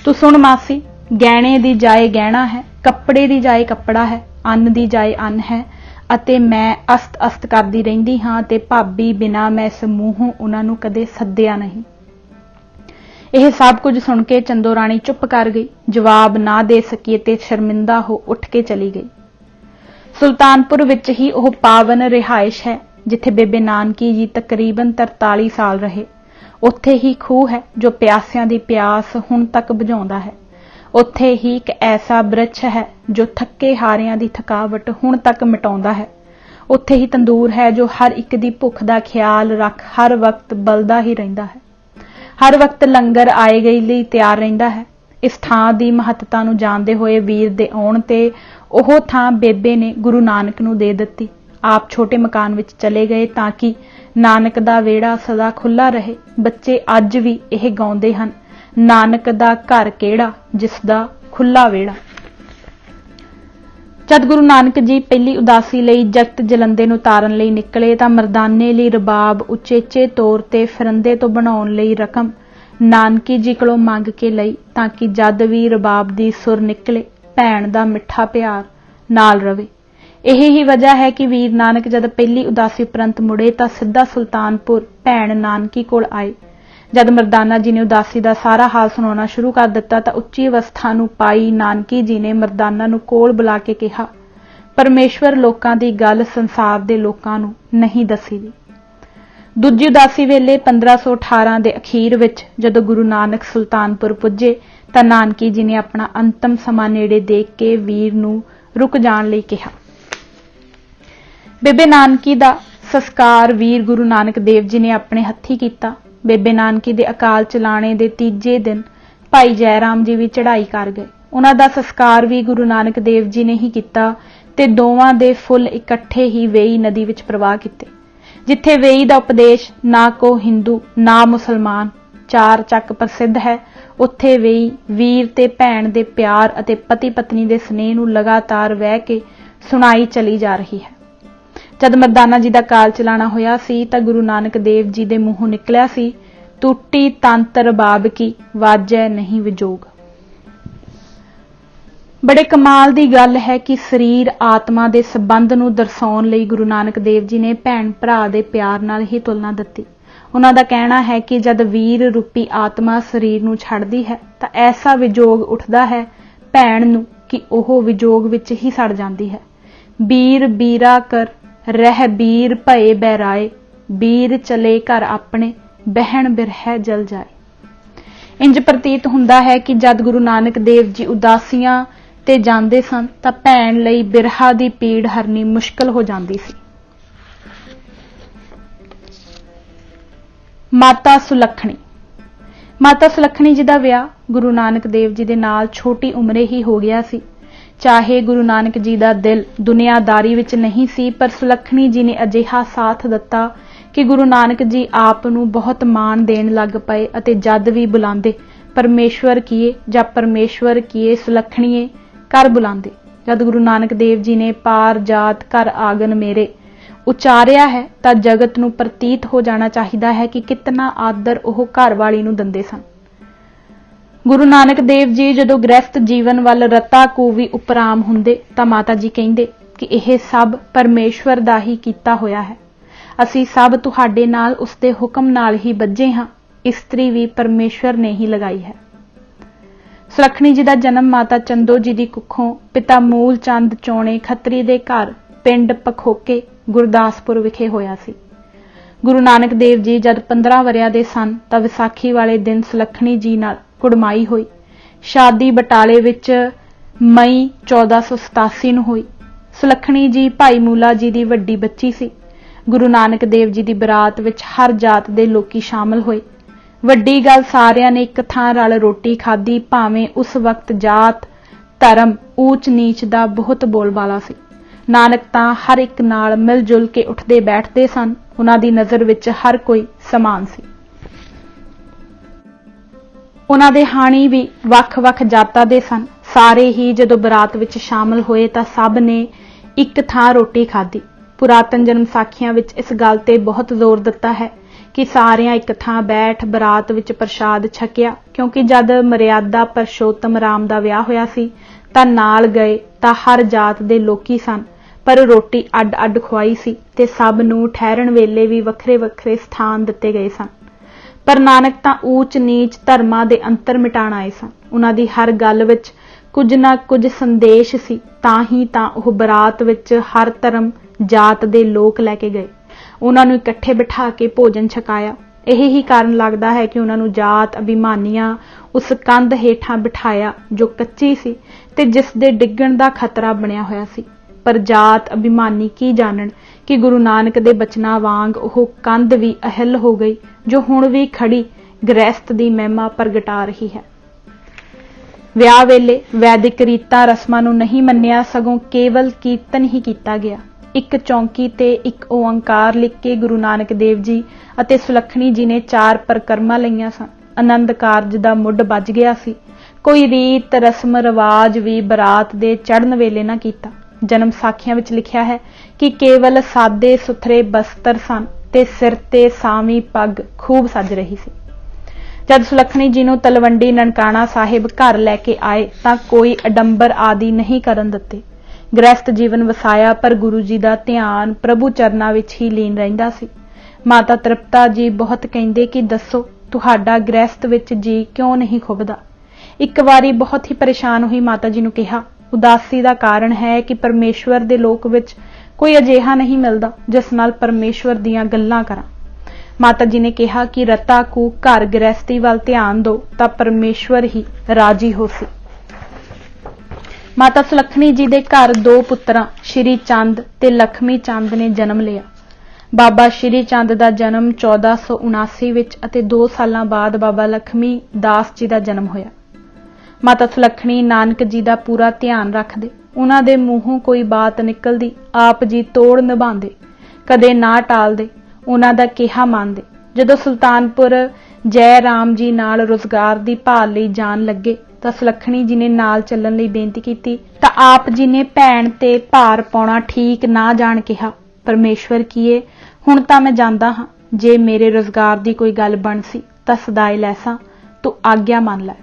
ਤੂੰ ਸੁਣ ਮਾਸੀ, ਗਹਿਣੇ ਦੀ ਜਾਏ ਗਹਿਣਾ ਹੈ, ਕੱਪੜੇ ਦੀ ਜਾਏ ਕੱਪੜਾ ਹੈ, ਅੰਨ ਦੀ ਜਾਏ ਅੰਨ ਹੈ, ਅਤੇ ਮੈਂ ਅਸਤ ਕਰਦੀ ਰਹਿੰਦੀ ਹਾਂ ਤੇ ਭਾਬੀ ਬਿਨਾਂ ਮੈਂ ਇਸ ਮੂੰਹੋਂ ਉਹਨਾਂ ਨੂੰ ਕਦੇ ਸੱਦਿਆ ਨਹੀਂ। ਇਹ ਸਭ ਕੁਝ ਸੁਣ ਕੇ ਚੰਦੋ ਰਾਣੀ ਚੁੱਪ ਕਰ ਗਈ, ਜਵਾਬ ਨਾ ਦੇ ਸਕੀ ਤੇ ਸ਼ਰਮਿੰਦਾ ਹੋ ਉੱਠ ਕੇ ਚਲੀ ਗਈ। ਸੁਲਤਾਨਪੁਰ ਵਿੱਚ ਹੀ ਉਹ ਪਾਵਨ ਰਿਹਾਇਸ਼ ਹੈ ਜਿੱਥੇ ਬੇਬੇ ਨਾਨਕੀ ਜੀ ਤਕਰੀਬਨ 43 ਸਾਲ ਰਹੇ। ਉੱਥੇ ਹੀ ਖੂਹ ਹੈ ਜੋ ਪਿਆਸਿਆਂ ਦੀ ਪਿਆਸ ਹੁਣ ਤੱਕ ਬੁਝਾਉਂਦਾ ਹੈ। ਉੱਥੇ ਹੀ ਇੱਕ ਐਸਾ ਬ੍ਰਿਛ ਹੈ ਜੋ ਥੱਕੇ ਹਾਰਿਆਂ ਦੀ ਥਕਾਵਟ ਹੁਣ ਤੱਕ ਮਿਟਾਉਂਦਾ ਹੈ। ਉੱਥੇ ਹੀ ਤੰਦੂਰ ਹੈ ਜੋ ਹਰ ਇੱਕ ਦੀ ਭੁੱਖ ਦਾ ਖਿਆਲ ਰੱਖ ਹਰ ਵਕਤ ਬਲਦਾ ਹੀ ਰਹਿੰਦਾ ਹੈ। ਹਰ ਵਕਤ ਲੰਗਰ ਆਏ ਗਈ ਲਈ ਤਿਆਰ ਰਹਿੰਦਾ ਹੈ। ਇਸ ਥਾਂ ਦੀ ਮਹੱਤਤਾ ਨੂੰ ਜਾਣਦੇ ਹੋਏ ਵੀਰ ਦੇ ਆਉਣ ਤੇ ਉਹ ਥਾਂ ਬੇਬੇ ਨੇ ਗੁਰੂ ਨਾਨਕ ਨੂੰ ਦੇ ਦਿੱਤੀ। आप छोटे मकान ਵਿੱਚ ਚਲੇ ਗਏ ਤਾਂ ਕਿ ਨਾਨਕ ਦਾ ਵਿਹੜਾ ਸਦਾ ਖੁੱਲਾ ਰਹੇ। ਬੱਚੇ ਅੱਜ ਵੀ ਇਹ ਗਾਉਂਦੇ ਹਨ, ਨਾਨਕ ਦਾ ਘਰ ਕਿਹੜਾ ਜਿਸ ਦਾ ਖੁੱਲਾ ਵਿਹੜਾ। ਜਦ ਗੁਰੂ ਨਾਨਕ ਜੀ ਪਹਿਲੀ ਉਦਾਸੀ ਲਈ ਜਗਤ ਜਲੰਦੇ ਨੂੰ ਤਾਰਨ ਲਈ ਨਿਕਲੇ ਤਾਂ ਮਰਦਾਨੇ ਲਈ ਰਬਾਬ ਉਚੇਚੇ ਤੌਰ ਤੇ ਫਿਰੰਦੇ ਤੋਂ ਬਣਾਉਣ ਲਈ ਰਕਮ ਨਾਨਕੀ ਜੀ ਕੋਲੋਂ ਮੰਗ ਕੇ ਲਈ ਤਾਂ ਕਿ ਜਦ ਵੀ ਰਬਾਬ ਦੀ ਸੁਰ ਨਿਕਲੇ ਭੈਣ ਦਾ ਮਿੱਠਾ ਪਿਆਰ ਨਾਲ ਰਵੇ। ਇਹ ਹੀ ਵਜ੍ਹਾ ਹੈ ਕਿ ਵੀਰ ਨਾਨਕ ਜਦ ਪਹਿਲੀ ਉਦਾਸੀ ਉਪਰੰਤ ਮੁੜੇ ਤਾਂ ਸਿੱਧਾ ਸੁਲਤਾਨਪੁਰ ਭੈਣ ਨਾਨਕੀ ਕੋਲ ਆਏ। ਜਦ ਮਰਦਾਨਾ ਜੀ ਨੇ ਉਦਾਸੀ ਦਾ ਸਾਰਾ ਹਾਲ ਸੁਣਾਉਣਾ ਸ਼ੁਰੂ ਕਰ ਦਿੱਤਾ ਤਾਂ ਉੱਚੀ ਅਵਸਥਾ ਨੂੰ ਪਾਈ ਨਾਨਕੀ ਜੀ ਨੇ ਮਰਦਾਨਾ ਨੂੰ ਕੋਲ ਬੁਲਾ ਕੇ ਕਿਹਾ, ਪਰਮੇਸ਼ਵਰ ਲੋਕਾਂ ਦੀ ਗੱਲ ਸੰਸਾਰ ਦੇ ਲੋਕਾਂ ਨੂੰ ਨਹੀਂ ਦੱਸੀ ਦੀ। ਦੂਜੀ ਉਦਾਸੀ ਵੇਲੇ 1518 ਦੇ ਅਖੀਰ ਵਿੱਚ ਜਦੋਂ ਗੁਰੂ ਨਾਨਕ ਸੁਲਤਾਨਪੁਰ ਪੁੱਜੇ ਤਾਂ ਨਾਨਕੀ ਜੀ ਨੇ ਆਪਣਾ ਅੰਤਮ ਸਮਾਂ ਨੇੜੇ ਦੇਖ ਕੇ ਵੀਰ ਨੂੰ ਰੁਕ ਜਾਣ ਲਈ ਕਿਹਾ। ਬੇਬੇ ਨਾਨਕੀ ਦਾ ਸੰਸਕਾਰ ਵੀਰ ਗੁਰੂ ਨਾਨਕ ਦੇਵ ਜੀ ਨੇ ਆਪਣੇ ਹੱਥੀਂ ਕੀਤਾ। ਬੇਬੇ ਨਾਨਕੀ ਦੇ ਅਕਾਲ ਚਲਾਣੇ ਦੇ ਤੀਜੇ ਦਿਨ ਭਾਈ ਜੈ ਰਾਮ ਜੀ ਵੀ ਚੜ੍ਹਾਈ ਕਰ ਗਏ। ਉਹਨਾਂ ਦਾ ਸੰਸਕਾਰ ਵੀ ਗੁਰੂ ਨਾਨਕ ਦੇਵ ਜੀ ਨੇ ਹੀ ਕੀਤਾ ਤੇ ਦੋਵਾਂ ਦੇ ਫੁੱਲ ਇਕੱਠੇ ਹੀ ਵੇਈ ਨਦੀ ਵਿੱਚ ਪ੍ਰਵਾਹ ਕੀਤੇ। ਜਿੱਥੇ ਵੇਈ ਦਾ ਉਪਦੇਸ਼ ਨਾ ਕੋ ਹਿੰਦੂ ਨਾ ਮੁਸਲਮਾਨ ਚਾਰ ਚੱਕ ਪ੍ਰਸਿੱਧ ਹੈ, ਉੱਥੇ ਵੇਈ ਵੀਰ ਤੇ ਭੈਣ ਦੇ ਪਿਆਰ ਅਤੇ ਪਤੀ ਪਤਨੀ ਦੇ ਸਨੇਹ ਨੂੰ ਲਗਾਤਾਰ ਵਹਿ ਕੇ ਸੁਣਾਈ ਚਲੀ ਜਾ ਰਹੀ ਹੈ। ਜਦ ਮਰਦਾਨਾ ਜੀ ਦਾ ਕਾਲ ਚਲਾਣਾ ਹੋਇਆ ਸੀ ਤਾਂ ਗੁਰੂ ਨਾਨਕ ਦੇਵ ਜੀ ਦੇ ਮੂੰਹੋਂ ਨਿਕਲਿਆ ਸੀ, ਟੁੱਟੀ ਤੰਤ ਰਬਾਬ ਕੀ ਵਾਜੈ ਨਹੀਂ ਵਿਜੋਗ। ਬੜੇ ਕਮਾਲ ਦੀ ਗੱਲ ਹੈ ਕਿ ਸਰੀਰ ਆਤਮਾ ਦੇ ਸੰਬੰਧ ਨੂੰ ਦਰਸਾਉਣ ਲਈ ਗੁਰੂ ਨਾਨਕ ਦੇਵ ਜੀ ਨੇ ਭੈਣ ਭਰਾ ਦੇ ਪਿਆਰ ਨਾਲ ਹੀ ਤੁਲਨਾ ਦਿੱਤੀ। ਉਹਨਾਂ ਦਾ ਕਹਿਣਾ ਹੈ ਕਿ ਜਦ ਵੀਰ ਰੂਪੀ ਆਤਮਾ ਸਰੀਰ ਨੂੰ ਛੱਡਦੀ ਹੈ ਤਾਂ ਐਸਾ ਵਿਜੋਗ ਉੱਠਦਾ ਹੈ ਭੈਣ ਨੂੰ ਕਿ ਉਹ ਵਿਜੋਗ ਵਿੱਚ ਹੀ ਸੜ ਜਾਂਦੀ ਹੈ। ਬੀਰ ਬੀਰਾ ਕਰ ਰਹਿ ਬੀਰ ਭਏ ਬਹਿਰਾਏ, ਬੀਰ ਚਲੇ ਘਰ ਆਪਣੇ ਬਹਿਣ ਬਿਰਹਿ ਜਲ ਜਾਏ। ਇੰਜ ਪ੍ਰਤੀਤ ਹੁੰਦਾ ਹੈ ਕਿ ਜਦ ਗੁਰੂ ਨਾਨਕ ਦੇਵ ਜੀ ਉਦਾਸੀਆਂ ਤੇ ਜਾਂਦੇ ਸਨ ਤਾਂ ਭੈਣ ਲਈ ਬਿਰਹਾ ਦੀ ਪੀੜ ਹਰਨੀ ਮੁਸ਼ਕਲ ਹੋ ਜਾਂਦੀ ਸੀ। ਮਾਤਾ ਸੁਲੱਖਣੀ। ਮਾਤਾ ਸੁਲੱਖਣੀ ਜੀ ਦਾ ਵਿਆਹ ਗੁਰੂ ਨਾਨਕ ਦੇਵ ਜੀ ਦੇ ਨਾਲ ਛੋਟੀ ਉਮਰੇ ਹੀ ਹੋ ਗਿਆ ਸੀ। ਚਾਹੇ ਗੁਰੂ ਨਾਨਕ ਜੀ ਦਾ ਦਿਲ ਦੁਨੀਆਦਾਰੀ ਵਿੱਚ ਨਹੀਂ ਸੀ, ਪਰ ਸੁਲੱਖਣੀ ਜੀ ਨੇ ਅਜਿਹਾ ਸਾਥ ਦਿੱਤਾ ਕਿ ਗੁਰੂ ਨਾਨਕ ਜੀ ਆਪ ਨੂੰ ਬਹੁਤ ਮਾਣ ਦੇਣ ਲੱਗ ਪਏ ਅਤੇ ਜਦ ਵੀ ਬੁਲਾਉਂਦੇ ਪਰਮੇਸ਼ਵਰ ਕੀਏ ਜਾਂ ਪਰਮੇਸ਼ਵਰ ਕੀਏ ਸੁਲੱਖਣੀਏ ਕਰ ਬੁਲਾਉਂਦੇ। ਜਦ ਗੁਰੂ ਨਾਨਕ ਦੇਵ ਜੀ ਨੇ ਪਾਰ ਜਾਤ ਘਰ ਆਗਨ ਮੇਰੇ ਉਚਾਰਿਆ ਹੈ ਤਾਂ ਜਗਤ ਨੂੰ ਪ੍ਰਤੀਤ ਹੋ ਜਾਣਾ ਚਾਹੀਦਾ ਹੈ ਕਿ ਕਿਤਨਾ ਆਦਰ ਉਹ ਘਰ ਵਾਲੀ ਨੂੰ ਦਿੰਦੇ ਸਨ। ਗੁਰੂ ਨਾਨਕ ਦੇਵ ਜੀ ਜਦੋਂ ਗ੍ਰਸਤ ਜੀਵਨ ਵੱਲ ਰਤਾ ਕੂ ਵੀ ਉਪਰਾਮ ਹੁੰਦੇ ਤਾਂ ਮਾਤਾ ਜੀ ਕਹਿੰਦੇ ਕਿ ਇਹ ਸਭ ਪਰਮੇਸ਼ਵਰ ਦਾ ਹੀ ਕੀਤਾ ਹੋਇਆ ਹੈ। ਅਸੀਂ ਸਭ ਤੁਹਾਡੇ ਨਾਲ ਉਸਦੇ ਹੁਕਮ ਨਾਲ ਹੀ ਬੱਝੇ ਹਾਂ। ਇਸਤਰੀ ਵੀ ਪਰਮੇਸ਼ਵਰ ਨੇ ਹੀ ਲਗਾਈ ਹੈ। ਸੁਲੱਖਣੀ ਜੀ ਦਾ ਜਨਮ ਮਾਤਾ ਚੰਦੋ ਜੀ ਦੀ ਕੁੱਖੋਂ ਪਿਤਾ ਮੂਲ ਚੰਦ ਚੋਣੇ ਖੱਤਰੀ ਦੇ ਘਰ ਪਿੰਡ ਪਖੋਕੇ ਗੁਰਦਾਸਪੁਰ ਵਿਖੇ ਹੋਇਆ ਸੀ। ਗੁਰੂ ਨਾਨਕ ਦੇਵ ਜੀ ਜਦ 15 ਵਰ੍ਹਿਆਂ ਦੇ ਸਨ ਤਾਂ ਵਿਸਾਖੀ ਵਾਲੇ ਦਿਨ ਸੁਲੱਖਣੀ ਜੀ ਨਾਲ ਕੁੜਮਾਈ ਹੋਈ। ਸ਼ਾਦੀ ਬਟਾਲੇ ਵਿੱਚ ਮਈ 1487 ਨੂੰ ਹੋਈ। ਸੁਲੱਖਣੀ ਜੀ ਭਾਈ ਮੂਲਾ ਜੀ ਦੀ ਵੱਡੀ ਬੱਚੀ ਸੀ। ਗੁਰੂ ਨਾਨਕ ਦੇਵ ਜੀ ਦੀ ਬਰਾਤ ਵਿੱਚ ਹਰ ਜਾਤ ਦੇ ਲੋਕੀ ਸ਼ਾਮਲ ਹੋਏ। ਵੱਡੀ ਗੱਲ ਸਾਰਿਆਂ ਨੇ ਇੱਕ ਥਾਂ ਰਲ ਰੋਟੀ ਖਾਧੀ, ਭਾਵੇਂ ਉਸ ਵਕਤ ਜਾਤ ਧਰਮ ਊਚ ਨੀਚ ਦਾ ਬਹੁਤ ਬੋਲਬਾਲਾ ਸੀ। ਨਾਨਕ ਤਾਂ ਹਰ ਇੱਕ ਨਾਲ ਮਿਲ ਜੁਲ ਕੇ ਉੱਠਦੇ ਬੈਠਦੇ ਸਨ। ਉਹਨਾਂ ਦੀ ਨਜ਼ਰ ਵਿੱਚ ਹਰ ਕੋਈ ਸਮਾਨ ਸੀ। ਉਹਨਾਂ ਦੇ ਹਾਣੀ ਵੀ ਵੱਖ-ਵੱਖ ਜਾਤਾਂ ਦੇ ਸਨ। ਸਾਰੇ ਹੀ ਜਦੋਂ ਬਰਾਤ ਵਿੱਚ ਸ਼ਾਮਲ ਹੋਏ ਤਾਂ ਸਭ ਨੇ ਇੱਕ ਥਾਂ ਰੋਟੀ ਖਾਧੀ। ਪੁਰਾਤਨ ਜਨਮ ਸਾਖੀਆਂ ਵਿੱਚ ਇਸ ਗੱਲ ਤੇ ਬਹੁਤ ਜ਼ੋਰ ਦਿੱਤਾ ਹੈ ਕਿ ਸਾਰਿਆਂ ਇੱਕ ਥਾਂ ਬੈਠ ਬਰਾਤ ਵਿੱਚ ਪ੍ਰਸ਼ਾਦ ਛਕਿਆ, ਕਿਉਂਕਿ ਜਦ ਮਰਿਆਦਾ ਪਰਸ਼ੋਤਮ ਰਾਮ ਦਾ ਵਿਆਹ ਹੋਇਆ ਸੀ ਤਾਂ ਨਾਲ ਗਏ ਤਾਂ ਹਰ ਜਾਤ ਦੇ ਲੋਕੀ ਸਨ, ਪਰ ਰੋਟੀ ਅੱਡ-ਅੱਡ ਖਵਾਈ ਸੀ ਤੇ ਸਭ ਨੂੰ ਠਹਿਰਨ ਵੇਲੇ ਵੀ ਵੱਖਰੇ-ਵੱਖਰੇ ਸਥਾਨ ਦਿੱਤੇ ਗਏ ਸਨ। ਪਰ ਨਾਨਕ ਤਾਂ ਊਚ ਨੀਚ ਧਰਮਾਂ ਦੇ ਅੰਤਰ ਮਿਟਾਣ ਆਏ ਸਨ। ਉਹਨਾਂ ਦੀ ਹਰ ਗੱਲ ਵਿੱਚ ਕੁਝ ਨਾ ਕੁਝ ਸੰਦੇਸ਼ ਸੀ, ਤਾਂ ਹੀ ਤਾਂ ਉਹ ਬਰਾਤ ਵਿੱਚ ਹਰ ਧਰਮ ਜਾਤ ਦੇ ਲੋਕ ਲੈ ਕੇ ਗਏ। ਉਹਨਾਂ ਨੂੰ ਇਕੱਠੇ ਬਿਠਾ ਕੇ ਭੋਜਨ ਛਕਾਇਆ। ਇਹ ਹੀ ਕਾਰਨ ਲੱਗਦਾ ਹੈ ਕਿ ਉਹਨਾਂ ਨੂੰ ਜਾਤ ਅਭਿਮਾਨੀਆਂ ਉਸ ਕੰਧ ਹੇਠਾਂ ਬਿਠਾਇਆ ਜੋ ਕੱਚੀ ਸੀ ਤੇ ਜਿਸ ਦੇ ਡਿੱਗਣ ਦਾ ਖਤਰਾ ਬਣਿਆ ਹੋਇਆ ਸੀ। ਪਰ ਜਾਤ ਅਭਿਮਾਨੀ ਕੀ ਜਾਣਨ ਕਿ ਗੁਰੂ ਨਾਨਕ ਦੇ ਬਚਨਾਂ ਵਾਂਗ ਉਹ ਕੰਧ ਵੀ ਅਹਿਲ ਹੋ ਗਈ ਜੋ ਹੁਣ ਵੀ ਖੜੀ ਗ੍ਰਹਿਸਤ ਦੀ ਮਹਿਮਾ ਪ੍ਰਗਟਾ ਰਹੀ ਹੈ। ਵਿਆਹ ਵੇਲੇ ਵੈਦਿਕ ਰੀਤਾਂ ਰਸਮਾਂ ਨੂੰ ਨਹੀਂ ਮੰਨਿਆ, ਸਗੋਂ ਕੇਵਲ ਕੀਰਤਨ ਹੀ ਕੀਤਾ ਗਿਆ। ਇੱਕ ਚੌਂਕੀ ਤੇ ਇੱਕ ਓੰਕਾਰ ਲਿਖ ਕੇ ਗੁਰੂ ਨਾਨਕ ਦੇਵ ਜੀ ਅਤੇ ਸੁਲੱਖਣੀ ਜੀ ਨੇ 4 ਪਰਿਕਰਮਾ ਲਈਆਂ ਸਨ। ਆਨੰਦ ਕਾਰਜ ਦਾ ਮੁੱਢ ਵੱਜ ਗਿਆ ਸੀ। ਕੋਈ ਰੀਤ ਰਸਮ ਰਿਵਾਜ ਵੀ ਬਰਾਤ ਦੇ ਚੜ੍ਹਨ ਵੇਲੇ ਨਾ ਕੀਤਾ। ਜਨਮ ਸਾਖੀਆਂ ਵਿੱਚ ਲਿਖਿਆ ਹੈ ਕਿ ਕੇਵਲ ਸਾਦੇ ਸੁਥਰੇ ਬਸਤਰ ਸਨ ਤੇ ਸਿਰ ਤੇ ਸਾਵੀਂ ਪੱਗ ਖੂਬ ਸੱਜ ਰਹੀ ਸੀ। ਜਦ ਸੁਲੱਖਣੀ ਜੀ ਨੂੰ ਤਲਵੰਡੀ ਨਨਕਾਣਾ ਸਾਹਿਬ ਘਰ ਲੈ ਕੇ ਆਏ ਤਾਂ ਕੋਈ ਅਡੰਬਰ ਆਦਿ ਨਹੀਂ ਕਰਨ ਦਿੱਤੇ। ਗ੍ਰਹਿਸਥ ਜੀਵਨ ਵਸਾਇਆ, ਪਰ ਗੁਰੂ ਜੀ ਦਾ ਧਿਆਨ ਪ੍ਰਭੂ ਚਰਨਾਂ ਵਿੱਚ ਹੀ ਲੀਨ ਰਹਿੰਦਾ ਸੀ। ਮਾਤਾ ਤ੍ਰਿਪਤਾ ਜੀ ਬਹੁਤ ਕਹਿੰਦੇ ਕਿ ਦੱਸੋ ਤੁਹਾਡਾ ਗ੍ਰਹਿਸਥ ਵਿੱਚ ਜੀ ਕਿਉਂ ਨਹੀਂ ਖੁੱਭਦਾ। ਇੱਕ ਵਾਰੀ ਬਹੁਤ ਹੀ ਪਰੇਸ਼ਾਨ ਹੋਈ ਮਾਤਾ ਜੀ ਨੂੰ ਕਿਹਾ, ਉਦਾਸੀ ਦਾ ਕਾਰਨ ਹੈ ਕਿ ਪਰਮੇਸ਼ਵਰ ਦੇ ਲੋਕ ਵਿੱਚ ਕੋਈ ਅਜਿਹਾ ਨਹੀਂ ਮਿਲਦਾ ਜਿਸ ਨਾਲ ਪਰਮੇਸ਼ਵਰ ਦੀਆਂ ਗੱਲਾਂ ਕਰਾਂ। ਮਾਤਾ ਜੀ ਨੇ ਕਿਹਾ ਕਿ ਰਤਾ ਕੂ ਘਰ ਗ੍ਰਹਿਸਥੀ ਵੱਲ ਧਿਆਨ ਦਿਓ ਤਾਂ ਪਰਮੇਸ਼ਵਰ ਹੀ ਰਾਜੀ ਹੋਸੀ। ਮਾਤਾ ਸੁਲੱਖਣੀ ਜੀ ਦੇ ਘਰ 2 ਪੁੱਤਰਾਂ ਸ਼੍ਰੀ ਚੰਦ ਤੇ ਲਖਮੀ ਚੰਦ ਨੇ ਜਨਮ ਲਿਆ। ਬਾਬਾ ਸ਼੍ਰੀ ਚੰਦ ਦਾ ਜਨਮ 1479 ਵਿੱਚ ਅਤੇ 2 ਸਾਲਾਂ ਬਾਅਦ ਬਾਬਾ ਲਖਮੀ ਦਾਸ ਜੀ ਦਾ ਜਨਮ ਹੋਇਆ। ਮਾਤਾ ਸੁਲੱਖਣੀ ਨਾਨਕ ਜੀ ਦਾ ਪੂਰਾ ਧਿਆਨ ਰੱਖਦੇ। ਉਹਨਾਂ ਦੇ ਮੂੰਹੋਂ ਕੋਈ ਬਾਤ ਨਿਕਲਦੀ ਆਪ ਜੀ ਤੋੜ ਨਿਭਾਉਂਦੇ, ਕਦੇ ਨਾ ਟਾਲਦੇ, ਉਹਨਾਂ ਦਾ ਕਿਹਾ ਮੰਨਦੇ। ਜਦੋਂ ਸੁਲਤਾਨਪੁਰ ਜੈ ਰਾਮ ਜੀ ਨਾਲ ਰੁਜ਼ਗਾਰ ਦੀ ਭਾਲ ਲਈ ਜਾਣ ਲੱਗੇ ਤਾਂ ਸੁਲੱਖਣੀ ਜੀ ਨੇ ਨਾਲ ਚੱਲਣ ਲਈ ਬੇਨਤੀ ਕੀਤੀ ਤਾਂ ਆਪ ਜੀ ਨੇ ਭੈਣ ਤੇ ਭਾਰ ਪਾਉਣਾ ਠੀਕ ਨਾ ਜਾਣ ਕਿਹਾ। ਪਰਮੇਸ਼ਵਰ ਕੀਏ, ਹੁਣ ਤਾਂ ਮੈਂ ਜਾਂਦਾ ਹਾਂ, ਜੇ ਮੇਰੇ ਰੁਜ਼ਗਾਰ ਦੀ ਕੋਈ ਗੱਲ ਬਣ ਸੀ ਤਾਂ ਸਦਾਈ ਲੈਸਾਂ, ਤੂੰ ਆਗਿਆ ਮੰਨ ਲੈ।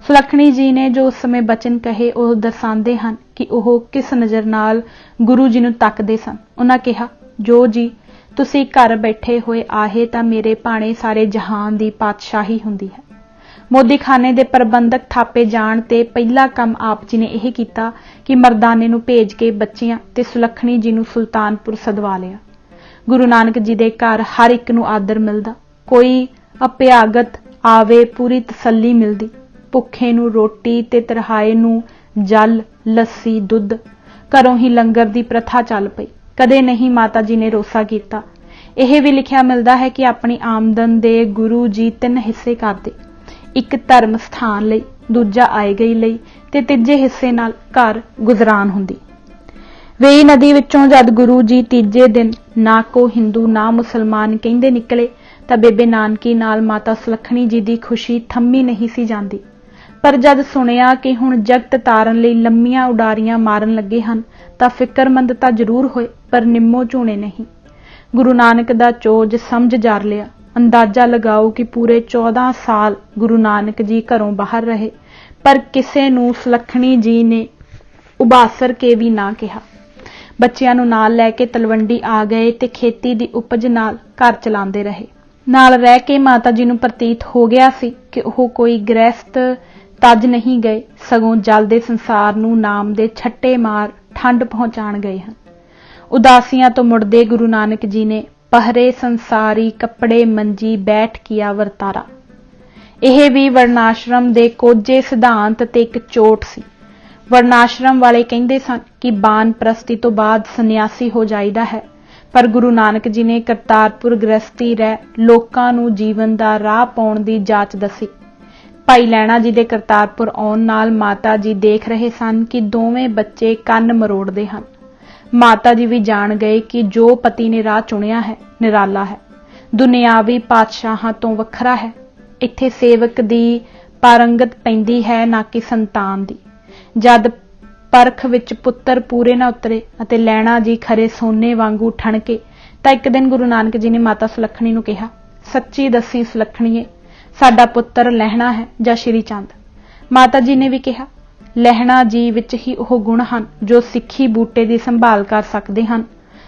ਸੁਲੱਖਣੀ ਜੀ ਨੇ ਜੋ ਉਸ ਸਮੇਂ ਬਚਨ ਕਹੇ ਉਹ ਦਰਸਾਉਂਦੇ ਹਨ ਕਿ ਉਹ ਕਿਸ ਨਜ਼ਰ ਨਾਲ ਗੁਰੂ ਜੀ ਨੂੰ ਤੱਕਦੇ ਸਨ। ਉਹਨਾਂ ਕਿਹਾ, ਜੋ ਜੀ ਤੁਸੀਂ ਘਰ ਬੈਠੇ ਹੋਏ ਆਹੇ ਤਾਂ ਮੇਰੇ ਭਾਣੇ ਸਾਰੇ ਜਹਾਨ ਦੀ ਪਾਤਸ਼ਾਹੀ ਹੁੰਦੀ ਹੈ। ਮੋਦੀਖਾਨੇ ਦੇ ਪ੍ਰਬੰਧਕ ਥਾਪੇ ਜਾਣ ਤੇ ਪਹਿਲਾ ਕੰਮ ਆਪ ਜੀ ਨੇ ਇਹ ਕੀਤਾ ਕਿ ਮਰਦਾਨੇ ਨੂੰ ਭੇਜ ਕੇ ਬੱਚੀਆਂ ਤੇ ਸੁਲੱਖਣੀ ਜੀ ਨੂੰ ਸੁਲਤਾਨਪੁਰ ਸਦਵਾ ਲਿਆ। ਗੁਰੂ ਨਾਨਕ ਜੀ ਦੇ ਘਰ ਹਰ ਇੱਕ ਨੂੰ ਆਦਰ ਮਿਲਦਾ, ਕੋਈ ਅਭਿਆਗਤ ਆਵੇ ਪੂਰੀ ਤਸੱਲੀ ਮਿਲਦੀ। ਭੁੱਖੇ ਨੂੰ ਰੋਟੀ ਤੇ ਤਰਹਾਏ ਨੂੰ ਜਲ, ਲੱਸੀ, ਦੁੱਧ, ਘਰੋਂ ਹੀ ਲੰਗਰ ਦੀ ਪ੍ਰਥਾ ਚੱਲ ਪਈ। ਕਦੇ ਨਹੀਂ ਮਾਤਾ ਜੀ ਨੇ ਰੋਸਾ ਕੀਤਾ। ਇਹ ਵੀ ਲਿਖਿਆ ਮਿਲਦਾ ਹੈ ਕਿ ਆਪਣੀ ਆਮਦਨ ਦੇ ਗੁਰੂ ਜੀ 3 ਹਿੱਸੇ ਕਰਦੇ, ਇੱਕ ਧਰਮ ਸਥਾਨ ਲਈ, ਦੂਜਾ ਆਏ ਗਈ ਲਈ ਤੇ ਤੀਜੇ ਹਿੱਸੇ ਨਾਲ ਘਰ ਗੁਜ਼ਰਾਨ ਹੁੰਦੀ। ਵੇਈ ਨਦੀ ਵਿੱਚੋਂ ਜਦ ਗੁਰੂ ਜੀ ਤੀਜੇ ਦਿਨ ਨਾ ਕੋ ਹਿੰਦੂ ਨਾ ਮੁਸਲਮਾਨ ਕਹਿੰਦੇ ਨਿਕਲੇ ਤਾਂ ਬੇਬੇ ਨਾਨਕੀ ਨਾਲ ਮਾਤਾ ਸੁਲੱਖਣੀ ਜੀ ਦੀ ਖੁਸ਼ੀ ਥੰਮੀ ਨਹੀਂ ਸੀ ਜਾਂਦੀ। ਪਰ ਜਦ ਸੁਣਿਆ ਕਿ ਹੁਣ ਜਗਤ ਤਾਰਨ ਲਈ ਲੰਮੀਆਂ ਉਡਾਰੀਆਂ ਮਾਰਨ ਲੱਗੇ ਹਨ ਤਾਂ ਫਿਕਰਮੰਦ ਤਾਂ ਜ਼ਰੂਰ ਹੋਏ, ਪਰ ਨਿੰਮੋ ਝੂਣੇ ਨਹੀਂ। ਗੁਰੂ ਨਾਨਕ ਦਾ ਚੋਜ ਸਮਝ ਜਰ ਲਿਆ। ਅੰਦਾਜ਼ਾ ਲਗਾਓ ਕਿ ਪੂਰੇ 14 ਸਾਲ ਗੁਰੂ ਨਾਨਕ ਜੀ ਘਰੋਂ ਬਾਹਰ ਰਹੇ, ਪਰ ਕਿਸੇ ਨੂੰ ਸੁਲੱਖਣੀ ਜੀ ਨੇ ਉਬਾਸਰ ਕੇ ਵੀ ਨਾ ਕਿਹਾ। ਬੱਚਿਆਂ ਨੂੰ ਨਾਲ ਲੈ ਕੇ ਤਲਵੰਡੀ ਆ ਗਏ ਤੇ ਖੇਤੀ ਦੀ ਉਪਜ ਨਾਲ ਘਰ ਚਲਾਉਂਦੇ ਰਹੇ। ਨਾਲ ਰਹਿ ਕੇ ਮਾਤਾ ਜੀ ਨੂੰ ਪ੍ਰਤੀਤ ਹੋ ਗਿਆ ਸੀ ਕਿ ਉਹ ਕੋਈ ਗ੍ਰਹਿਸਥ ਤੱਜ ਨਹੀਂ ਗਏ, ਸਗੋਂ ਜਲਦੇ ਸੰਸਾਰ ਨੂੰ ਨਾਮ ਦੇ ਛੱਟੇ ਮਾਰ ਠੰਡ ਪਹੁੰਚਾਣ ਗਏ ਹਨ। ਉਦਾਸੀਆਂ ਤੋਂ ਮੁੜਦੇ ਗੁਰੂ ਨਾਨਕ ਜੀ ਨੇ ਪਹਿਰੇ ਸੰਸਾਰੀ ਕੱਪੜੇ ਮੰਜੀ ਬੈਠ ਕੀਆ ਵਰਤਾਰਾ। ਇਹ ਵੀ ਵਰਨਾਸ਼ਰਮ ਦੇ ਕੋਝੇ ਸਿਧਾਂਤ ਤੇ ਇੱਕ ਚੋਟ ਸੀ। ਵਰਨਾਸ਼ਰਮ ਵਾਲੇ ਕਹਿੰਦੇ ਸਨ ਕਿ ਬਾਨ ਪ੍ਰਸਤੀ ਤੋਂ ਬਾਅਦ ਸੰਨਿਆਸੀ ਹੋ ਜਾਈਦਾ ਹੈ, ਪਰ ਗੁਰੂ ਨਾਨਕ ਜੀ ਨੇ ਕਰਤਾਰਪੁਰ ਗ੍ਰਸਤੀ ਰਹਿ ਲੋਕਾਂ ਨੂੰ ਜੀਵਨ ਦਾ ਰਾਹ ਪਾਉਣ ਦੀ ਜਾਚ ਦੱਸੀ। ਭਾਈ ਲਹਿਣਾ ਜੀ ਦੇ ਕਰਤਾਰਪੁਰ ਆਉਣ ਨਾਲ ਮਾਤਾ ਜੀ ਦੇਖ ਰਹੇ ਸਨ ਕਿ ਦੋਵੇਂ ਬੱਚੇ ਕੰਨ ਮਰੋੜਦੇ ਹਨ। ਮਾਤਾ ਜੀ ਵੀ ਜਾਣ ਗਏ ਕਿ ਜੋ ਪਤੀ ਨੇ ਰਾਹ ਚੁਣਿਆ ਹੈ ਨਿਰਾਲਾ ਹੈ, ਦੁਨਿਆਵੀ ਪਾਤਸ਼ਾਹਾਂ ਤੋਂ ਵੱਖਰਾ ਹੈ। ਇੱਥੇ ਸੇਵਕ ਦੀ ਪਾਰੰਗਤ ਪੈਂਦੀ ਹੈ, ਨਾ ਕਿ ਸੰਤਾਨ ਦੀ। ਜਦ ਪਰਖ ਵਿੱਚ ਪੁੱਤਰ ਪੂਰੇ ਨਾ ਉਤਰੇ ਅਤੇ ਲਹਿਣਾ ਜੀ ਖਰੇ ਸੋਨੇ ਵਾਂਗੂ ਠਣਕੇ ਤਾਂ ਇੱਕ ਦਿਨ ਗੁਰੂ ਨਾਨਕ ਜੀ ਨੇ ਮਾਤਾ ਸੁਲੱਖਣੀ ਨੂੰ ਕਿਹਾ, ਸੱਚੀ ਦੱਸੀ ਸੁਲੱਖਣੀਏ, ਸਾਡਾ ਪੁੱਤਰ ਲਹਿਣਾ ਹੈ ਜਾਂ ਸ਼੍ਰੀ ਚੰਦ? ਮਾਤਾ ਜੀ ਨੇ ਵੀ ਕਿਹਾ, ਲਹਿਣਾ ਜੀ ਵਿੱਚ ਹੀ ਉਹ ਗੁਣ ਹਨ ਜੋ ਸਿੱਖੀ ਬੂਟੇ ਦੀ ਸੰਭਾਲ ਕਰ ਸਕਦੇ ਹਨ।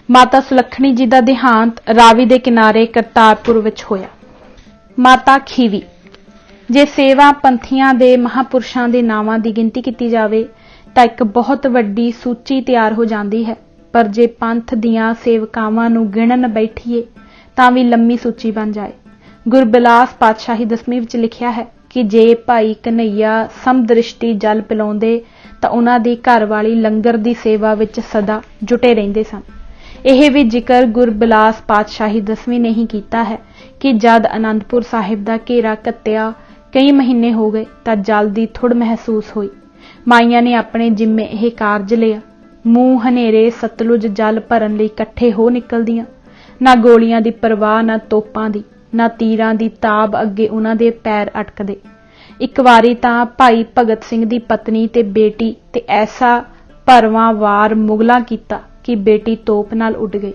ਮਾਤਾ ਸੁਲੱਖਣੀ ਜੀ ਦਾ ਦੇਹਾਂਤ ਰਾਵੀ ਦੇ ਕਿਨਾਰੇ ਕਰਤਾਰਪੁਰ ਵਿੱਚ ਹੋਇਆ। ਮਾਤਾ ਖੀਵੀ। ਜੇ ਸੇਵਾ ਪੰਥੀਆਂ ਦੇ ਮਹਾਪੁਰਸ਼ਾਂ ਦੇ ਨਾਵਾਂ ਦੀ ਗਿਣਤੀ ਕੀਤੀ ਜਾਵੇ ਤਾਂ ਇੱਕ ਬਹੁਤ ਵੱਡੀ ਸੂਚੀ ਤਿਆਰ ਹੋ ਜਾਂਦੀ ਹੈ, ਪਰ ਜੇ ਪੰਥ ਦੀਆਂ ਸੇਵਕਾਵਾਂ ਨੂੰ ਗਿਣਨ ਬੈਠੀਏ ਤਾਂ ਵੀ ਲੰਮੀ ਸੂਚੀ ਬਣ ਜਾਏ। ਗੁਰਬਿਲਾਸ ਪਾਤਸ਼ਾਹੀ 10ਵੀਂ ਵਿੱਚ ਲਿਖਿਆ ਹੈ ਕਿ ਜੇ ਭਾਈ ਕਨ੍ਹਈਆ ਸਮਦ੍ਰਿਸ਼ਟੀ ਜਲ ਪਿਲਾਉਂਦੇ ਤਾਂ ਉਹਨਾਂ ਦੀ ਘਰਵਾਲੀ ਲੰਗਰ ਦੀ ਸੇਵਾ ਵਿੱਚ ਸਦਾ ਜੁਟੇ ਰਹਿੰਦੇ ਸਨ। ਇਹ ਵੀ ਜ਼ਿਕਰ ਗੁਰਬਿਲਾਸ ਪਾਤਸ਼ਾਹੀ 10ਵੀਂ ਨੇ ਹੀ ਕੀਤਾ ਹੈ ਕਿ ਜਦ ਅਨੰਦਪੁਰ ਸਾਹਿਬ ਦਾ ਘੇਰਾ ਘੱਤਿਆ ਕਈ ਮਹੀਨੇ ਹੋ ਗਏ ਤਾਂ ਜਲ ਦੀ ਥੁੜ ਮਹਿਸੂਸ ਹੋਈ। ਮਾਈਆਂ ਨੇ ਆਪਣੇ ਜਿੰਮੇ ਇਹ ਕਾਰਜ ਲਿਆ। ਮੂੰਹ ਹਨੇਰੇ ਸਤਲੁਜ ਜਲ ਭਰਨ ਲਈ ਇਕੱਠੇ ਹੋ ਨਿਕਲਦੀਆਂ। ਨਾ ਗੋਲੀਆਂ ਦੀ ਪਰਵਾਹ, ਨਾ ਤੋਪਾਂ ਦੀ, ਨਾ ਤੀਰਾਂ ਦੀ ਤਾਬ ਅੱਗੇ ਉਹਨਾਂ ਦੇ ਪੈਰ ਅਟਕਦੇ। ਇੱਕ ਵਾਰੀ ਤਾਂ ਭਾਈ ਭਗਤ ਸਿੰਘ ਦੀ ਪਤਨੀ ਤੇ ਬੇਟੀ ਤੇ ਐਸਾ ਭਰਵਾਂ ਵਾਰ ਮੁਗਲਾਂ ਕੀਤਾ ਕਿ ਬੇਟੀ ਤੋਪ ਨਾਲ ਉੱਡ ਗਈ।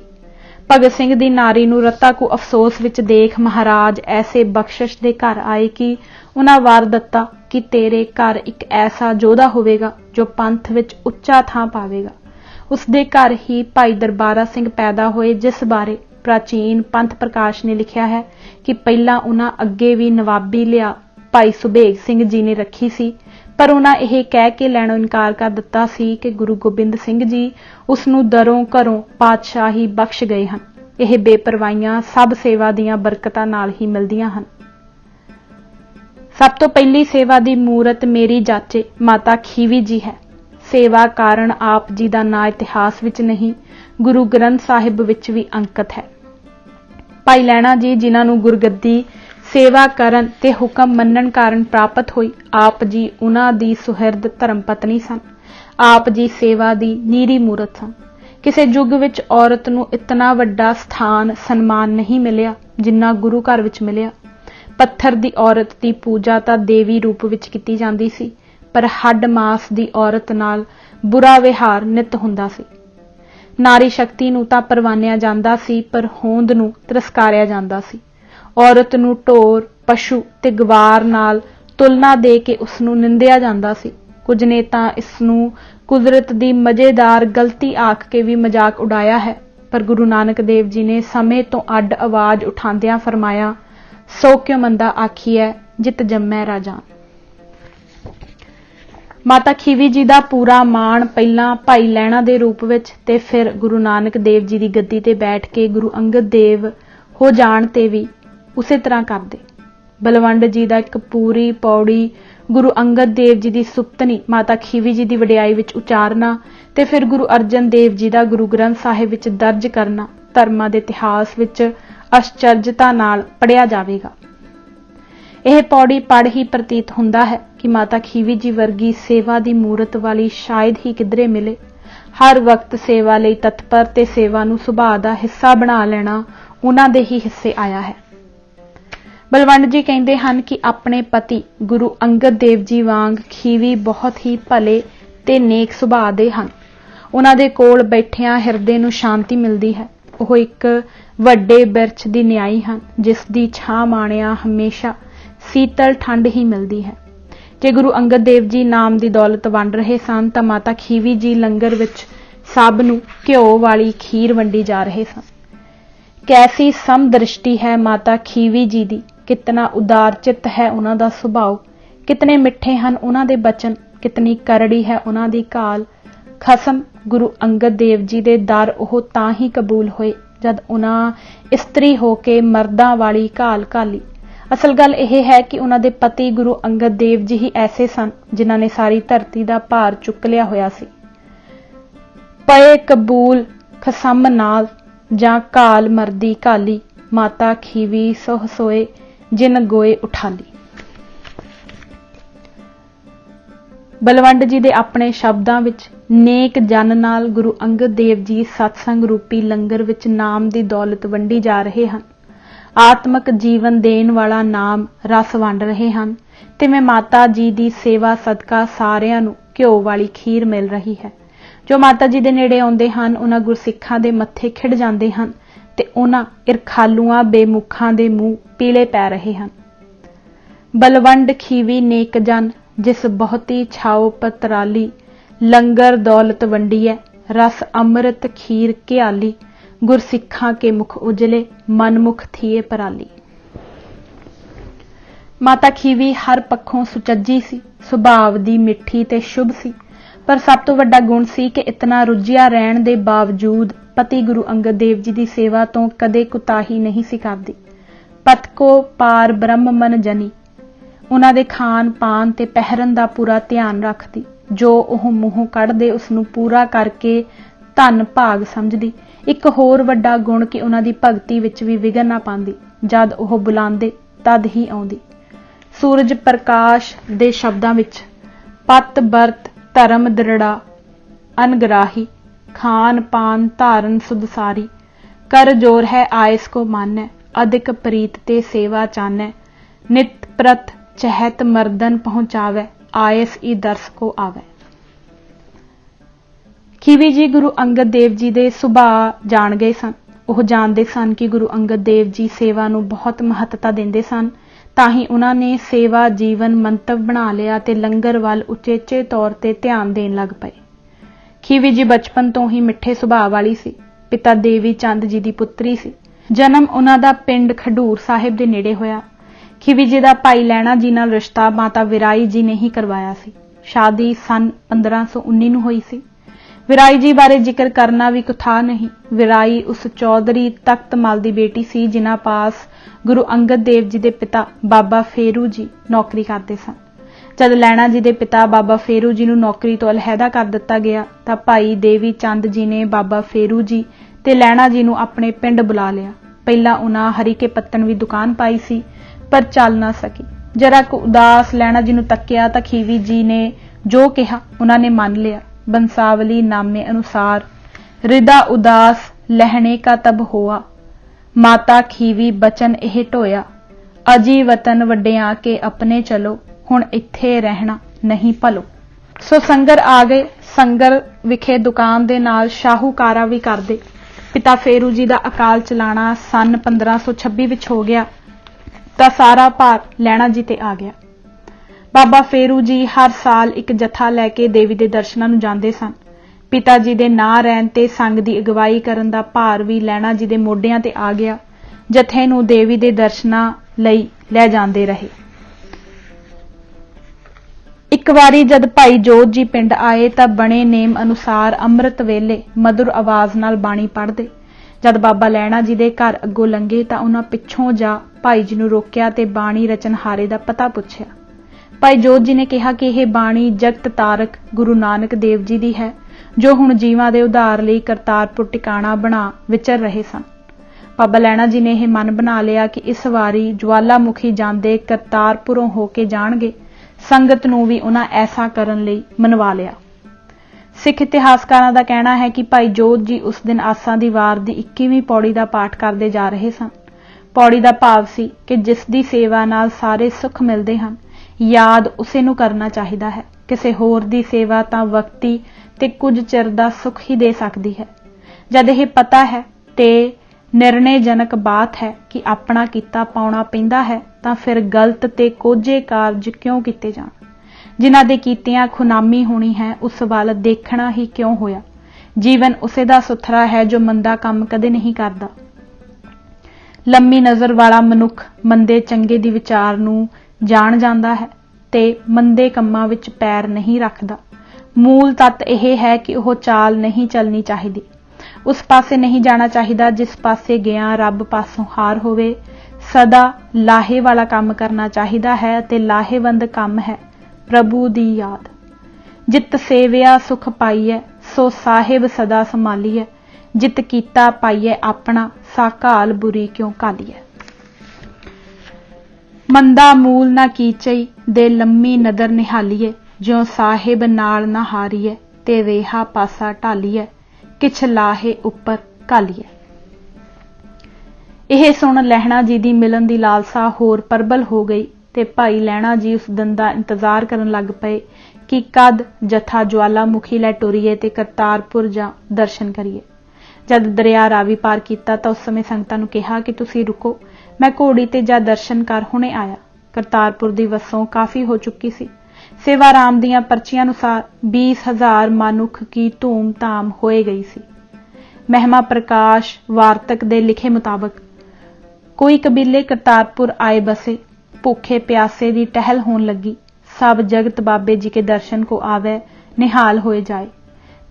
ਭਗਤ ਸਿੰਘ ਦੀ ਨਾਰੀ ਨੂੰ ਰਤਾ ਕੁ ਅਫਸੋਸ ਵਿੱਚ ਦੇਖ ਮਹਾਰਾਜ ਐਸੇ ਬਖਸ਼ਿਸ਼ ਦੇ ਘਰ ਆਏ ਕਿ ਉਹਨਾਂ ਵਾਰ ਦਿੱਤਾ ਕਿ ਤੇਰੇ ਘਰ ਇੱਕ ਐਸਾ ਯੋਧਾ ਹੋਵੇਗਾ ਜੋ ਪੰਥ ਵਿੱਚ ਉੱਚਾ ਥਾਂ ਪਾਵੇਗਾ। ਉਸ ਦੇ ਘਰ ਹੀ ਭਾਈ ਦਰਬਾਰਾ ਸਿੰਘ ਪੈਦਾ ਹੋਏ, ਜਿਸ ਬਾਰੇ ਪ੍ਰਾਚੀਨ ਪੰਥ ਪ੍ਰਕਾਸ਼ ਨੇ ਲਿਖਿਆ ਹੈ ਕਿ ਪਹਿਲਾਂ ਉਹਨਾਂ ਅੱਗੇ ਵੀ ਨਵਾਬੀ ਲਿਆ ਭਾਈ ਸੁਬੇਗ ਸਿੰਘ ਜੀ ਨੇ ਰੱਖੀ ਸੀ, ਪਰ ਉਹਨਾਂ ਇਹ ਕਹਿ ਕੇ ਲੈਣੋਂ ਇਨਕਾਰ ਕਰ ਦਿੱਤਾ ਸੀ ਕਿ ਗੁਰੂ ਗੋਬਿੰਦ ਸਿੰਘ ਜੀ ਉਸ ਨੂੰ ਦਰੋਂ ਘਰੋਂ ਪਾਤਸ਼ਾਹੀ ਬਖਸ਼ ਗਏ ਹਨ। ਇਹ ਬੇਪਰਵਾਹੀਆਂ ਸਭ ਸੇਵਾ ਦੀਆਂ ਬਰਕਤਾਂ ਨਾਲ ਹੀ ਮਿਲਦੀਆਂ ਹਨ। ਸਭ ਤੋਂ ਪਹਿਲੀ ਸੇਵਾ ਦੀ ਮੂਰਤ ਮੇਰੀ ਜਾਚੇ ਮਾਤਾ ਖੀਵੀ ਜੀ ਹੈ। ਸੇਵਾ ਕਾਰਨ ਆਪ ਜੀ ਦਾ ਨਾਂ ਇਤਿਹਾਸ ਵਿੱਚ ਨਹੀਂ, ਗੁਰੂ ਗ੍ਰੰਥ ਸਾਹਿਬ ਵਿੱਚ ਵੀ ਅੰਕਿਤ ਹੈ। ਭਾਈ ਲਹਿਣਾ ਜੀ, ਜਿਨ੍ਹਾਂ ਨੂੰ ਗੁਰਗੱਦੀ ਸੇਵਾ ਕਰਨ ਤੇ ਹੁਕਮ ਮੰਨਣ ਕਾਰਨ ਪ੍ਰਾਪਤ ਹੋਈ, ਆਪ ਜੀ ਉਹਨਾਂ ਦੀ ਸੁਹਿਰਦ ਧਰਮ ਪਤਨੀ ਸਨ। ਆਪ ਜੀ ਸੇਵਾ ਦੀ ਨੀਰੀ ਮੂਰਤ ਸਨ। ਕਿਸੇ ਯੁੱਗ ਵਿੱਚ ਔਰਤ ਨੂੰ ਇਤਨਾ ਵੱਡਾ ਸਥਾਨ ਸਨਮਾਨ ਨਹੀਂ ਮਿਲਿਆ ਜਿੰਨਾ ਗੁਰੂ ਘਰ ਵਿੱਚ ਮਿਲਿਆ। ਪੱਥਰ ਦੀ ਔਰਤ ਦੀ ਪੂਜਾ ਤਾਂ ਦੇਵੀ ਰੂਪ ਵਿੱਚ ਕੀਤੀ ਜਾਂਦੀ ਸੀ, ਪਰ ਹੱਡ ਮਾਸ ਦੀ ਔਰਤ ਨਾਲ ਬੁਰਾ ਵਿਹਾਰ ਨਿਤ ਹੁੰਦਾ ਸੀ। ਨਾਰੀ ਸ਼ਕਤੀ ਨੂੰ ਤਾਂ ਪਰਵਾਨਿਆ ਜਾਂਦਾ ਸੀ, ਪਰ ਹੋਂਦ ਨੂੰ ਤਿਰਸਕਾਰਿਆ ਜਾਂਦਾ ਸੀ। ਔਰਤ ਨੂੰ ਢੋਰ, ਪਸ਼ੂ ਤੇ ਗਵਾਰ ਨਾਲ ਤੁਲਨਾ ਦੇ ਕੇ ਉਸ ਨੂੰ ਨਿੰਦਿਆ ਜਾਂਦਾ ਸੀ। ਕੁਝ ਨੇ ਤਾਂ ਇਸ ਨੂੰ ਕੁਦਰਤ ਦੀ ਮਜ਼ੇਦਾਰ ਗਲਤੀ ਆਖ ਕੇ ਵੀ ਮਜ਼ਾਕ ਉਡਾਇਆ ਹੈ, ਪਰ ਗੁਰੂ ਨਾਨਕ ਦੇਵ ਜੀ ਨੇ ਸਮੇਂ ਤੋਂ ਅੱਡ ਆਵਾਜ਼ ਉਠਾਉਂਦਿਆਂ ਫਰਮਾਇਆ, ਸੋ ਕਿਉ ਮੰਦਾ ਆਖੀਐ ਜਿਤ ਜੰਮੈ ਰਾਜਾਨ। ਮਾਤਾ ਖੀਵੀ ਜੀ ਦਾ ਪੂਰਾ ਮਾਣ ਪਹਿਲਾਂ ਭਾਈ ਲਹਿਣਾ ਦੇ ਰੂਪ ਵਿੱਚ ਤੇ ਫਿਰ ਗੁਰੂ ਨਾਨਕ ਦੇਵ ਜੀ ਦੀ ਗੱਦੀ ਤੇ ਬੈਠ ਕੇ ਗੁਰੂ ਅੰਗਦ ਦੇਵ ਹੋ ਜਾਣ ਤੇ ਵੀ ਉਸੇ ਤਰ੍ਹਾਂ ਕਰਦੇ। ਬਲਵੰਡ ਜੀ ਦਾ ਇੱਕ ਪੂਰੀ ਪੌੜੀ ਗੁਰੂ ਅੰਗਦ ਦੇਵ ਜੀ ਦੀ ਸੁਪਤਨੀ ਮਾਤਾ ਖੀਵੀ ਜੀ ਦੀ ਵਡਿਆਈ ਵਿੱਚ ਉਚਾਰਨਾ ਤੇ ਫਿਰ ਗੁਰੂ ਅਰਜਨ ਦੇਵ ਜੀ ਦਾ ਗੁਰੂ ਗ੍ਰੰਥ ਸਾਹਿਬ ਵਿੱਚ ਦਰਜ ਕਰਨਾ ਧਰਮਾਂ ਦੇ ਇਤਿਹਾਸ ਵਿੱਚ ਅਸ਼ਚਰਜਤਾ ਨਾਲ ਪੜ੍ਹਿਆ ਜਾਵੇਗਾ। ਇਹ ਪੌੜੀ ਪੜ੍ਹ ਹੀ ਪ੍ਰਤੀਤ ਹੁੰਦਾ ਹੈ ਕਿ ਮਾਤਾ ਖੀਵੀ ਜੀ ਵਰਗੀ ਸੇਵਾ ਦੀ ਮੂਰਤ ਵਾਲੀ ਸ਼ਾਇਦ ਹੀ ਕਿਧਰੇ ਮਿਲੇ। ਹਰ ਵਕਤ ਸੇਵਾ ਲਈ ਤਤਪਰ ਤੇ ਸੇਵਾ ਨੂੰ ਸੁਭਾਅ ਦਾ ਹਿੱਸਾ ਬਣਾ ਲੈਣਾ ਉਹਨਾਂ ਦੇ ਹੀ ਹਿੱਸੇ ਆਇਆ ਹੈ। ਬਲਵੰਡ ਜੀ ਕਹਿੰਦੇ ਹਨ ਕਿ ਆਪਣੇ ਪਤੀ ਗੁਰੂ ਅੰਗਦ ਦੇਵ ਜੀ ਵਾਂਗ ਖੀਵੀ ਬਹੁਤ ਹੀ ਭਲੇ ਤੇ ਨੇਕ ਸੁਭਾਅ ਦੇ ਹਨ। ਉਹਨਾਂ ਦੇ ਕੋਲ ਬੈਠਿਆਂ ਹਿਰਦੇ ਨੂੰ ਸ਼ਾਂਤੀ ਮਿਲਦੀ ਹੈ। ਉਹ ਇੱਕ ਵੱਡੇ ਬਿਰਛ ਦੀ ਨਿਆਈ ਹਨ, ਜਿਸ ਦੀ ਛਾਂ ਮਾਣਿਆ ਹਮੇਸ਼ਾ ਸੀਤਲ ਠੰਡ ਹੀ ਮਿਲਦੀ ਹੈ। ਜੇ ਗੁਰੂ ਅੰਗਦ ਦੇਵ ਜੀ ਨਾਮ ਦੀ ਦੌਲਤ ਵੰਡ ਰਹੇ ਸਨ ਤਾਂ ਮਾਤਾ ਖੀਵੀ ਜੀ ਲੰਗਰ ਵਿੱਚ ਸਭ ਨੂੰ ਘਿਓ ਵਾਲੀ ਖੀਰ ਵੰਡੀ ਜਾ ਰਹੇ ਸਨ। ਕੈਸੀ ਸਮਦ੍ਰਿਸ਼ਟੀ ਹੈ ਮਾਤਾ ਖੀਵੀ ਜੀ ਦੀ, ਕਿਤਨਾ ਉਦਾਰ ਚਿੱਤ ਹੈ ਉਹਨਾਂ ਦਾ ਸੁਭਾਅ, ਕਿਤਨੇ ਮਿੱਠੇ ਹਨ ਉਹਨਾਂ ਦੇ ਬਚਨ, ਕਿਤਨੀ ਕਰੜੀ ਹੈ ਉਹਨਾਂ ਦੀ ਕਾਲ। ਖਸਮ ਗੁਰੂ ਅੰਗਦ ਦੇਵ ਜੀ ਦੇ ਦਰ ਉਹ ਤਾਂ ਹੀ ਕਬੂਲ ਹੋਏ ਜਦ ਉਹਨਾਂ ਇਸਤਰੀ ਹੋ ਕੇ ਮਰਦਾਂ ਵਾਲੀ ਕਾਲ ਘਾਲੀ। ਅਸਲ ਗੱਲ ਇਹ ਹੈ ਕਿ ਉਹਨਾਂ ਦੇ ਪਤੀ ਗੁਰੂ ਅੰਗਦ ਦੇਵ ਜੀ ਹੀ ਐਸੇ ਸਨ ਜਿਨ੍ਹਾਂ ਨੇ ਸਾਰੀ ਧਰਤੀ ਦਾ ਭਾਰ ਚੁੱਕ ਲਿਆ ਹੋਇਆ ਸੀ। ਪਏ ਕਬੂਲ ਖਸਮ ਨਾਲ ਜਾਂ ਕਾਲ ਮਰਦੀ ਕਾਲੀ, ਮਾਤਾ ਖੀਵੀ ਸੋਹ ਸੋਏ ਜਿਨ ਗੋਏ ਉਠਾਲੀ। ਬਲਵੰਡ ਜੀ ਦੇ ਆਪਣੇ ਸ਼ਬਦਾਂ ਵਿੱਚ ਨੇਕ ਜਨ ਨਾਲ ਗੁਰੂ ਅੰਗਦ ਦੇਵ ਜੀ ਸਤਸੰਗ ਰੂਪੀ ਲੰਗਰ ਵਿੱਚ ਨਾਮ ਦੀ ਦੌਲਤ ਵੰਡੀ ਜਾ ਰਹੇ ਹਨ। ਆਤਮਕ ਜੀਵਨ ਦੇਣ ਵਾਲਾ ਨਾਮ ਰਸ ਵੰਡ ਰਹੇ ਹਨ। ਤੇ ਮੈਂ ਮਾਤਾ ਜੀ ਦੀ ਸੇਵਾ ਸਦਕਾ ਸਾਰਿਆਂ ਨੂੰ ਘਿਓ ਵਾਲੀ ਖੀਰ ਮਿਲ ਰਹੀ ਹੈ। ਜੋ ਮਾਤਾ ਜੀ ਦੇ ਨੇੜੇ ਆਉਂਦੇ ਹਨ ਉਹਨਾਂ ਗੁਰਸਿੱਖਾਂ ਦੇ ਮੱਥੇ ਖਿੜ ਜਾਂਦੇ ਹਨ ਤੇ ਉਹਨਾਂ ਇਰਖਾਲੂਆਂ ਬੇਮੁਖਾਂ ਦੇ ਮੂੰਹ ਪੀਲੇ ਪੈ ਰਹੇ ਹਨ। ਬਲਵੰਡ ਖੀਵੀ ਨੇਕ ਜਨ ਜਿਸ ਬਹੁਤੀ ਛਾਓ ਪਤਰਾਲੀ, ਲੰਗਰ ਦੌਲਤ ਵੰਡੀਐ ਰਸ ਅੰਮ੍ਰਿਤ ਖੀਰ ਘਿਆਲੀ, ਗੁਰਸਿੱਖਾਂ ਕੇ ਮੁਖ ਉਜਲੇ ਮਨਮੁਖ ਥੀਏ ਪਰਾਲੀ। ਮਾਤਾ ਖੀਵੀ ਹਰ ਪੱਖੋਂ ਸੁਚੱਜੀ ਸੀ, ਸੁਭਾਵ ਦੀ ਮਿੱਠੀ ਤੇ ਸ਼ੁਭ ਸੀ, ਪਰ ਸਭ ਤੋਂ ਵੱਡਾ ਗੁਣ ਸੀ ਕਿ ਇਤਨਾ ਰੁੱਝਿਆ ਰਹਿਣ ਦੇ ਬਾਵਜੂਦ ਪਤੀ ਗੁਰੂ ਅੰਗਦ ਦੇਵ ਜੀ ਦੀ ਸੇਵਾ ਤੋਂ ਕਦੇ ਕੁਤਾਹੀ ਨਹੀਂ ਸੀ ਕਰਦੀ। ਪਤ ਕੋ ਪਾਰ ਬ੍ਰਹਮ ਮਨ ਜਨੀ, ਉਹਨਾਂ ਦੇ ਖਾਣ ਪਾਨ ਤੇ ਪਹਿਰਨ ਦਾ ਪੂਰਾ ਧਿਆਨ ਰੱਖਦੀ। ਜੋ ਉਹ ਮੂੰਹੋਂ ਕੱਢਦੇ ਉਸ ਨੂੰ ਪੂਰਾ ਕਰਕੇ ਧਨ ਭਾਗ ਸਮਝਦੀ। ਇੱਕ ਹੋਰ ਵੱਡਾ ਗੁਣ ਕਿ ਉਹਨਾਂ ਦੀ ਭਗਤੀ ਵਿੱਚ ਵੀ ਵਿਘਨ ਨਾ ਪਾਉਂਦੀ, ਜਦ ਉਹ ਬੁਲਾਉਂਦੇ ਤਦ ਹੀ ਆਉਂਦੀ। ਸੂਰਜ ਪ੍ਰਕਾਸ਼ ਦੇ ਸ਼ਬਦਾਂ ਵਿੱਚ ਪਤ ਬਰਤ ਧਰਮ ਦ੍ਰਿੜਾ ਅਨਗਰਾਹੀ खान पान धारन सुध सारी, कर जोर है आयस को मानै, अधिक प्रीत ते सेवा चानै, नित प्रत चहत मर्दन पहुंचावै, आयस ई दर्श को आवै। खीवी जी गुरु अंगद देव जी दे सुभाਅ जाण गए सन। ਉਹ ਜਾਣਦੇ ਸਨ ਕਿ ਗੁਰੂ ਅੰਗਦ ਦੇਵ ਜੀ ਸੇਵਾ ਨੂੰ ਬਹੁਤ ਮਹੱਤਤਾ ਦਿੰਦੇ ਸਨ, ਤਾਂ ਹੀ ਉਹਨਾਂ ਨੇ ਸੇਵਾ ਜੀਵਨ ਮੰਤਵ ਬਣਾ ਲਿਆ ਤੇ ਲੰਗਰ ਵੱਲ ਉਚੇਚੇ ਤੌਰ ਤੇ ਧਿਆਨ ਦੇਣ ਲੱਗ ਪਏ। ਖੀਵੀ ਜੀ ਬਚਪਨ ਤੋਂ ਹੀ ਮਿੱਠੇ ਸੁਭਾਅ ਵਾਲੀ ਸੀ। ਪਿਤਾ ਦੇਵੀ ਚੰਦ ਜੀ ਦੀ ਪੁੱਤਰੀ ਸੀ। ਜਨਮ ਉਹਨਾਂ ਦਾ ਪਿੰਡ ਖਡੂਰ ਸਾਹਿਬ ਦੇ ਨੇੜੇ ਹੋਇਆ। ਖੀਵੀ ਜੀ ਦਾ ਭਾਈ ਲਹਿਣਾ ਜੀ ਨਾਲ ਰਿਸ਼ਤਾ ਮਾਤਾ ਵਿਰਾਈ ਜੀ ਨੇ ਹੀ ਕਰਵਾਇਆ ਸੀ। ਸ਼ਾਦੀ ਸਨ 1519 ਨੂੰ ਹੋਈ ਸੀ। ਵਿਰਾਈ ਜੀ ਬਾਰੇ ਜ਼ਿਕਰ ਕਰਨਾ ਵੀ ਕੁਥਾ ਨਹੀਂ। ਵਿਰਾਈ ਉਸ ਚੌਧਰੀ ਤਖਤ ਮਲ ਦੀ ਬੇਟੀ ਸੀ ਜਿਨ੍ਹਾਂ ਪਾਸ ਗੁਰੂ ਅੰਗਦ ਦੇਵ ਜੀ ਦੇ ਪਿਤਾ ਬਾਬਾ ਫੇਰੂ ਜੀ ਨੌਕਰੀ ਕਰਦੇ ਸਨ। ਜਦ ਲਹਿਣਾ ਜੀ ਦੇ ਪਿਤਾ ਬਾਬਾ ਫੇਰੂ ਜੀ ਨੂੰ ਨੌਕਰੀ ਤੋਂ ਅਲਹਿਦਾ ਕਰ ਦਿੱਤਾ ਗਿਆ ਤਾਂ ਭਾਈ ਦੇਵੀ ਚੰਦ ਜੀ ਨੇ ਬਾਬਾ ਫੇਰੂ ਜੀ ਤੇ ਲਹਿਣਾ ਜੀ ਨੂੰ ਆਪਣੇ ਪਿੰਡ ਬੁਲਾ ਲਿਆ। ਪਹਿਲਾਂ ਉਹਨਾਂ ਹਰੀਕੇ ਪੱਤਣ ਵੀ ਦੁਕਾਨ ਪਾਈ ਸੀ, ਪਰ ਚੱਲ ਨਾ ਸਕੀ। ਜਰਾ ਕੁ ਉਦਾਸ ਲਹਿਣਾ ਜੀ ਨੂੰ ਤੱਕਿਆ ਤਾਂ ਖੀਵੀ ਜੀ ਨੇ ਜੋ ਕਿਹਾ ਉਹਨਾਂ ਨੇ ਮੰਨ ਲਿਆ। बंसावली नामे अनुसार हृदा उदास लहने का तब होआ, माता खीवी बचन एह ढोया, अजी वतन वड्डियां के अपने चलो, हुण इत्थे रहना नहीं भलो। सो संगर आ गए। संगर विखे दुकान दे नाल शाहूकारा भी करदे। पिता फेरू जी दा अकाल चलाना सन 1526 विच हो गया तां सारा भार लैणा जी ते आ गया। बाबा फेरू जी हर साल एक जथा लैके देवी दे दर्शनां नूं जांदे सन। पिता जी दे नां रहण ते संग दी अगवाई करन दा भार भी लैणा जी दे मोढियां ते आ गया। जथे नूं देवी दे दर्शनां लई लै जांदे रहे। एक वारी जद भाई जोत जी पिंड आए तां बणे नेम अनुसार अंम੍ਰਿਤ वेले मधुर आवाज नाल बाणी पढ़दे। जद बाबा लैणा जी दे घर अग्गों लंघे तां उन्हां पिछों जा भाई जी नूं रोकिया ते बाणी रचनहारे दा पता पुछिया। भाई जोत जी ने कहा कि यह बाणी जगत तारक गुरु नानक देव जी दी है, जो हुण जीवां दे उद्धार लई करतारपुर टिकाणा बना विचर रहे सन। बाबा लैणा जी ने यह मन बना लिया कि इस वारी ज्वालामुखी जांदे करतारपुरों हो के जाणगे। संगत नूं भी उन्हां ऐसा करन लई मनवा लिया। सिख इतिहासकारां दा कहना है कि भाई जोत जी उस दिन आसां दी वार दी 21ਵੀਂ पौड़ी दा पाठ करदे जा रहे सन। पौड़ी दा भाव सी कि जिस दी सेवा नाल सारे सुख मिलदे हन, याद उसे नूं करना चाहिदा है। किसी होर दी सेवा तां वक्ती ते कुछ चिर दा सुख ही दे सकदी है। जद यह पता है ते निर्णयजनक बात है कि अपना कीता पाउणा पैंदा है तां फिर गलत ते कोझे कारज क्यों कीते जाण। जिन्हां दे कीतियां खुनामी होनी है उस वाल देखना ही क्यों होया। जीवन उसे दा सुथरा है जो मंदा काम कदे नहीं करदा। लंबी नज़र वाला मनुख मंदे चंगे दी विचार नूं जाण जांदा है ते मंदे कंमां विच पैर नहीं रखदा। मूल तत्त यह है कि वह चाल नहीं चलनी चाहिदी, उस पासे नहीं जाना चाहिदा जिस पासे गया रब पासों हार होवे। सदा लाहे वाला काम करना चाहिदा है ते लाहेवंद काम है प्रभु दी याद। जित सेविया सुख पाईए सो साहिब सदा संभालीए, जित कीता पाईए अपना सा घाल बुरी क्यों घालीए। मंदा मूल ना कीचई दे लम्मी नदर निहालीए, ज्यों साहिब नाल ना हारीए ते वेहा पासा ढालीए, किछ लाहे उपर घालीए। यह सुन लहणा जी दी मिलन दी लालसा होर प्रबल हो गई ते भाई लहणा जी उस दिन दा इंतजार करन लग पए कि कद जथा ज्वालामुखी लै टुरीए ते करतारपुर जा दर्शन करिए। जद दरिया रावी पार किया तो उस समय संगतां नूं कहा कि तुसीं रुको, मैं घोड़ी ते जा दर्शन कर हुणे आया। करतारपुर दी वसों काफ़ी हो चुकी सी। सेवा राम दियां पर्चियां अनुसार 20,000 मानुख की धूम धाम होए गई सी। महिमा प्रकाश वार्तक दे लिखे मुताबक कोई कबीले करतारपुर आए बसे, भूखे प्यासे दी टहल होन लगी। सब जगत बाबे जी के दर्शन को आवे, निहाल होए जाए।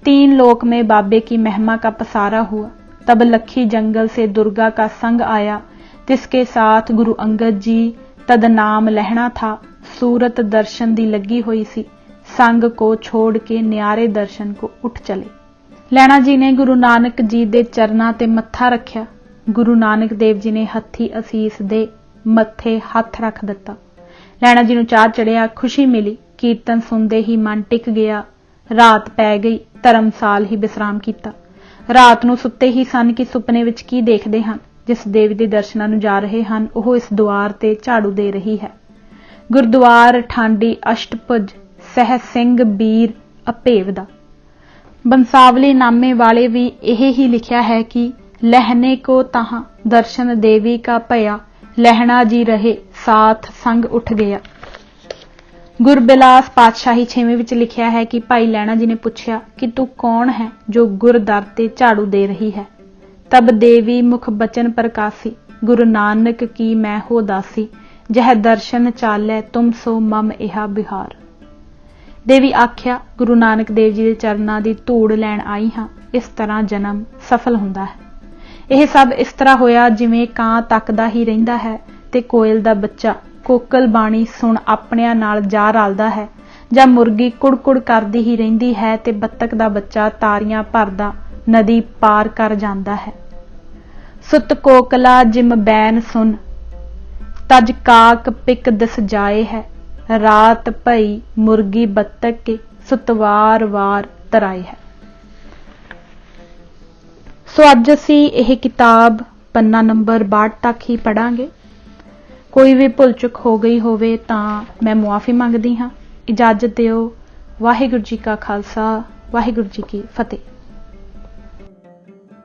3 लोक में बाबे की महिमा का पसारा हुआ। तब लखी जंगल से दुर्गा का संग आया, जिसके साथ गुरु अंगद जी तद नाम लहणा था। सूरत दर्शन दी लगी हुई सी, संग को छोड़ के न्यारे दर्शन को उठ चले। लैणा जी ने गुरु नानक जी दे चरनां ते मत्था रखिया। गुरु नानक देव जी ने हथी असीस दे मत्थे हथ रख दिता। लैणा जी नूं चाह चढ़िया, खुशी मिली। कीर्तन सुनते ही मन टिक गया। ਰਾਤ ਪੈ ਗਈ, ਧਰਮਸਾਲ ਹੀ ਵਿਸਰਾਮ ਕੀਤਾ। ਰਾਤ ਨੂੰ ਸੁੱਤੇ ਹੀ ਸਨ ਕਿ ਸੁਪਨੇ ਵਿੱਚ ਕੀ ਦੇਖਦੇ ਹਨ। ਜਿਸ ਦੇਵੀ ਦੇ ਦਰਸ਼ਨਾਂ ਨੂੰ ਜਾ ਰਹੇ ਹਨ ਉਹ ਇਸ ਦੁਆਰ ਤੇ ਝਾੜੂ ਦੇ ਰਹੀ ਹੈ। ਗੁਰਦੁਆਰ ਠਾਂਡੀ ਅਸ਼ਟਭੁਜ ਸਹਿ ਸਿੰਘ ਬੀਰ ਅਭੇਵ ਦਾ। ਬੰਸਾਵਲੀ ਨਾਮੇ ਵਾਲੇ ਵੀ ਇਹ ਹੀ ਲਿਖਿਆ ਹੈ ਕਿ ਲਹਿਨੇ ਕੋ ਤਹਾਂ ਦਰਸ਼ਨ ਦੇਵੀ ਕਾ ਭਇਆ, ਲਹਿਣਾ ਜੀ ਰਹੇ ਸਾਥ ਸੰਗ ਉੱਠ ਗਿਆ। ਗੁਰਬਿਲਾਸ ਪਾਤਸ਼ਾਹੀ 6ਵੇਂ ਵਿੱਚ ਲਿਖਿਆ ਹੈ ਕਿ ਭਾਈ ਲਹਿਣਾ ਜੀ ਨੇ ਪੁੱਛਿਆ ਕਿ ਤੂੰ ਕੌਣ ਹੈ ਜੋ ਗੁਰਦਰ ਤੇ ਝਾੜੂ ਦੇ ਰਹੀ ਹੈ। ਤਬ ਦੇਵੀ ਮੁਖ ਬਚਨ ਪ੍ਰਕਾਸੀ, ਗੁਰੂ ਨਾਨਕ ਕੀ ਮੈਂ ਹੋ ਦਾਸੀ, ਜਹ ਦਰਸ਼ਨ ਚਾਲੈ ਤੁਮ ਸੋ ਮਮ ਇਹਾ ਬਿਹਾਰ। ਦੇਵੀ ਆਖਿਆ, ਗੁਰੂ ਨਾਨਕ ਦੇਵ ਜੀ ਦੇ ਚਰਨਾਂ ਦੀ ਧੂੜ ਲੈਣ ਆਈ ਹਾਂ। ਇਸ ਤਰ੍ਹਾਂ ਜਨਮ ਸਫਲ ਹੁੰਦਾ ਹੈ। ਇਹ ਸਭ ਇਸ ਤਰ੍ਹਾਂ ਹੋਇਆ ਜਿਵੇਂ ਕਾਂ ਤੱਕਦਾ ਹੀ ਰਹਿੰਦਾ ਹੈ ਤੇ ਕੋਇਲ ਦਾ ਬੱਚਾ ਕੋਕਲ ਬਾਣੀ ਸੁਣ ਆਪਣਿਆਂ ਨਾਲ ਜਾ ਰਲਦਾ ਹੈ, ਜਾਂ ਮੁਰਗੀ ਕੁੜਕੁੜ ਕਰਦੀ ਹੀ ਰਹਿੰਦੀ ਹੈ ਤੇ ਬੱਤਕ ਦਾ ਬੱਚਾ ਤਾਰੀਆਂ ਭਰਦਾ ਨਦੀ ਪਾਰ ਕਰ ਜਾਂਦਾ ਹੈ। ਸੁਤ ਕੋਕਲਾ ਜਿਮ ਬੈਨ ਸੁਨ, ਤਜ ਕਾਕ ਪਿਕ ਦਿਸ ਜਾਏ ਹੈ, ਰਾਤ ਭਈ ਮੁਰਗੀ ਬੱਤਕ ਕੇ ਸੁਤਵਾਰ ਵਾਰ ਤਰਾਏ ਹੈ। ਸੋ ਅੱਜ ਅਸੀਂ ਇਹ ਕਿਤਾਬ ਪੰਨਾ ਨੰਬਰ 62 ਤੱਕ ਹੀ ਪੜਾਂਗੇ। ਕੋਈ ਵੀ ਭੁੱਲ ਚੁੱਕ ਹੋ ਗਈ ਹੋਵੇ ਤਾਂ ਮੈਂ ਮੁਆਫੀ ਮੰਗਦੀ ਹਾਂ। ਇਜਾਜ਼ਤ ਦਿਓ। ਵਾਹਿਗੁਰੂ ਜੀ ਕਾ ਖਾਲਸਾ, ਵਾਹਿਗੁਰੂ ਜੀ ਕੀ ਫਤਿਹ।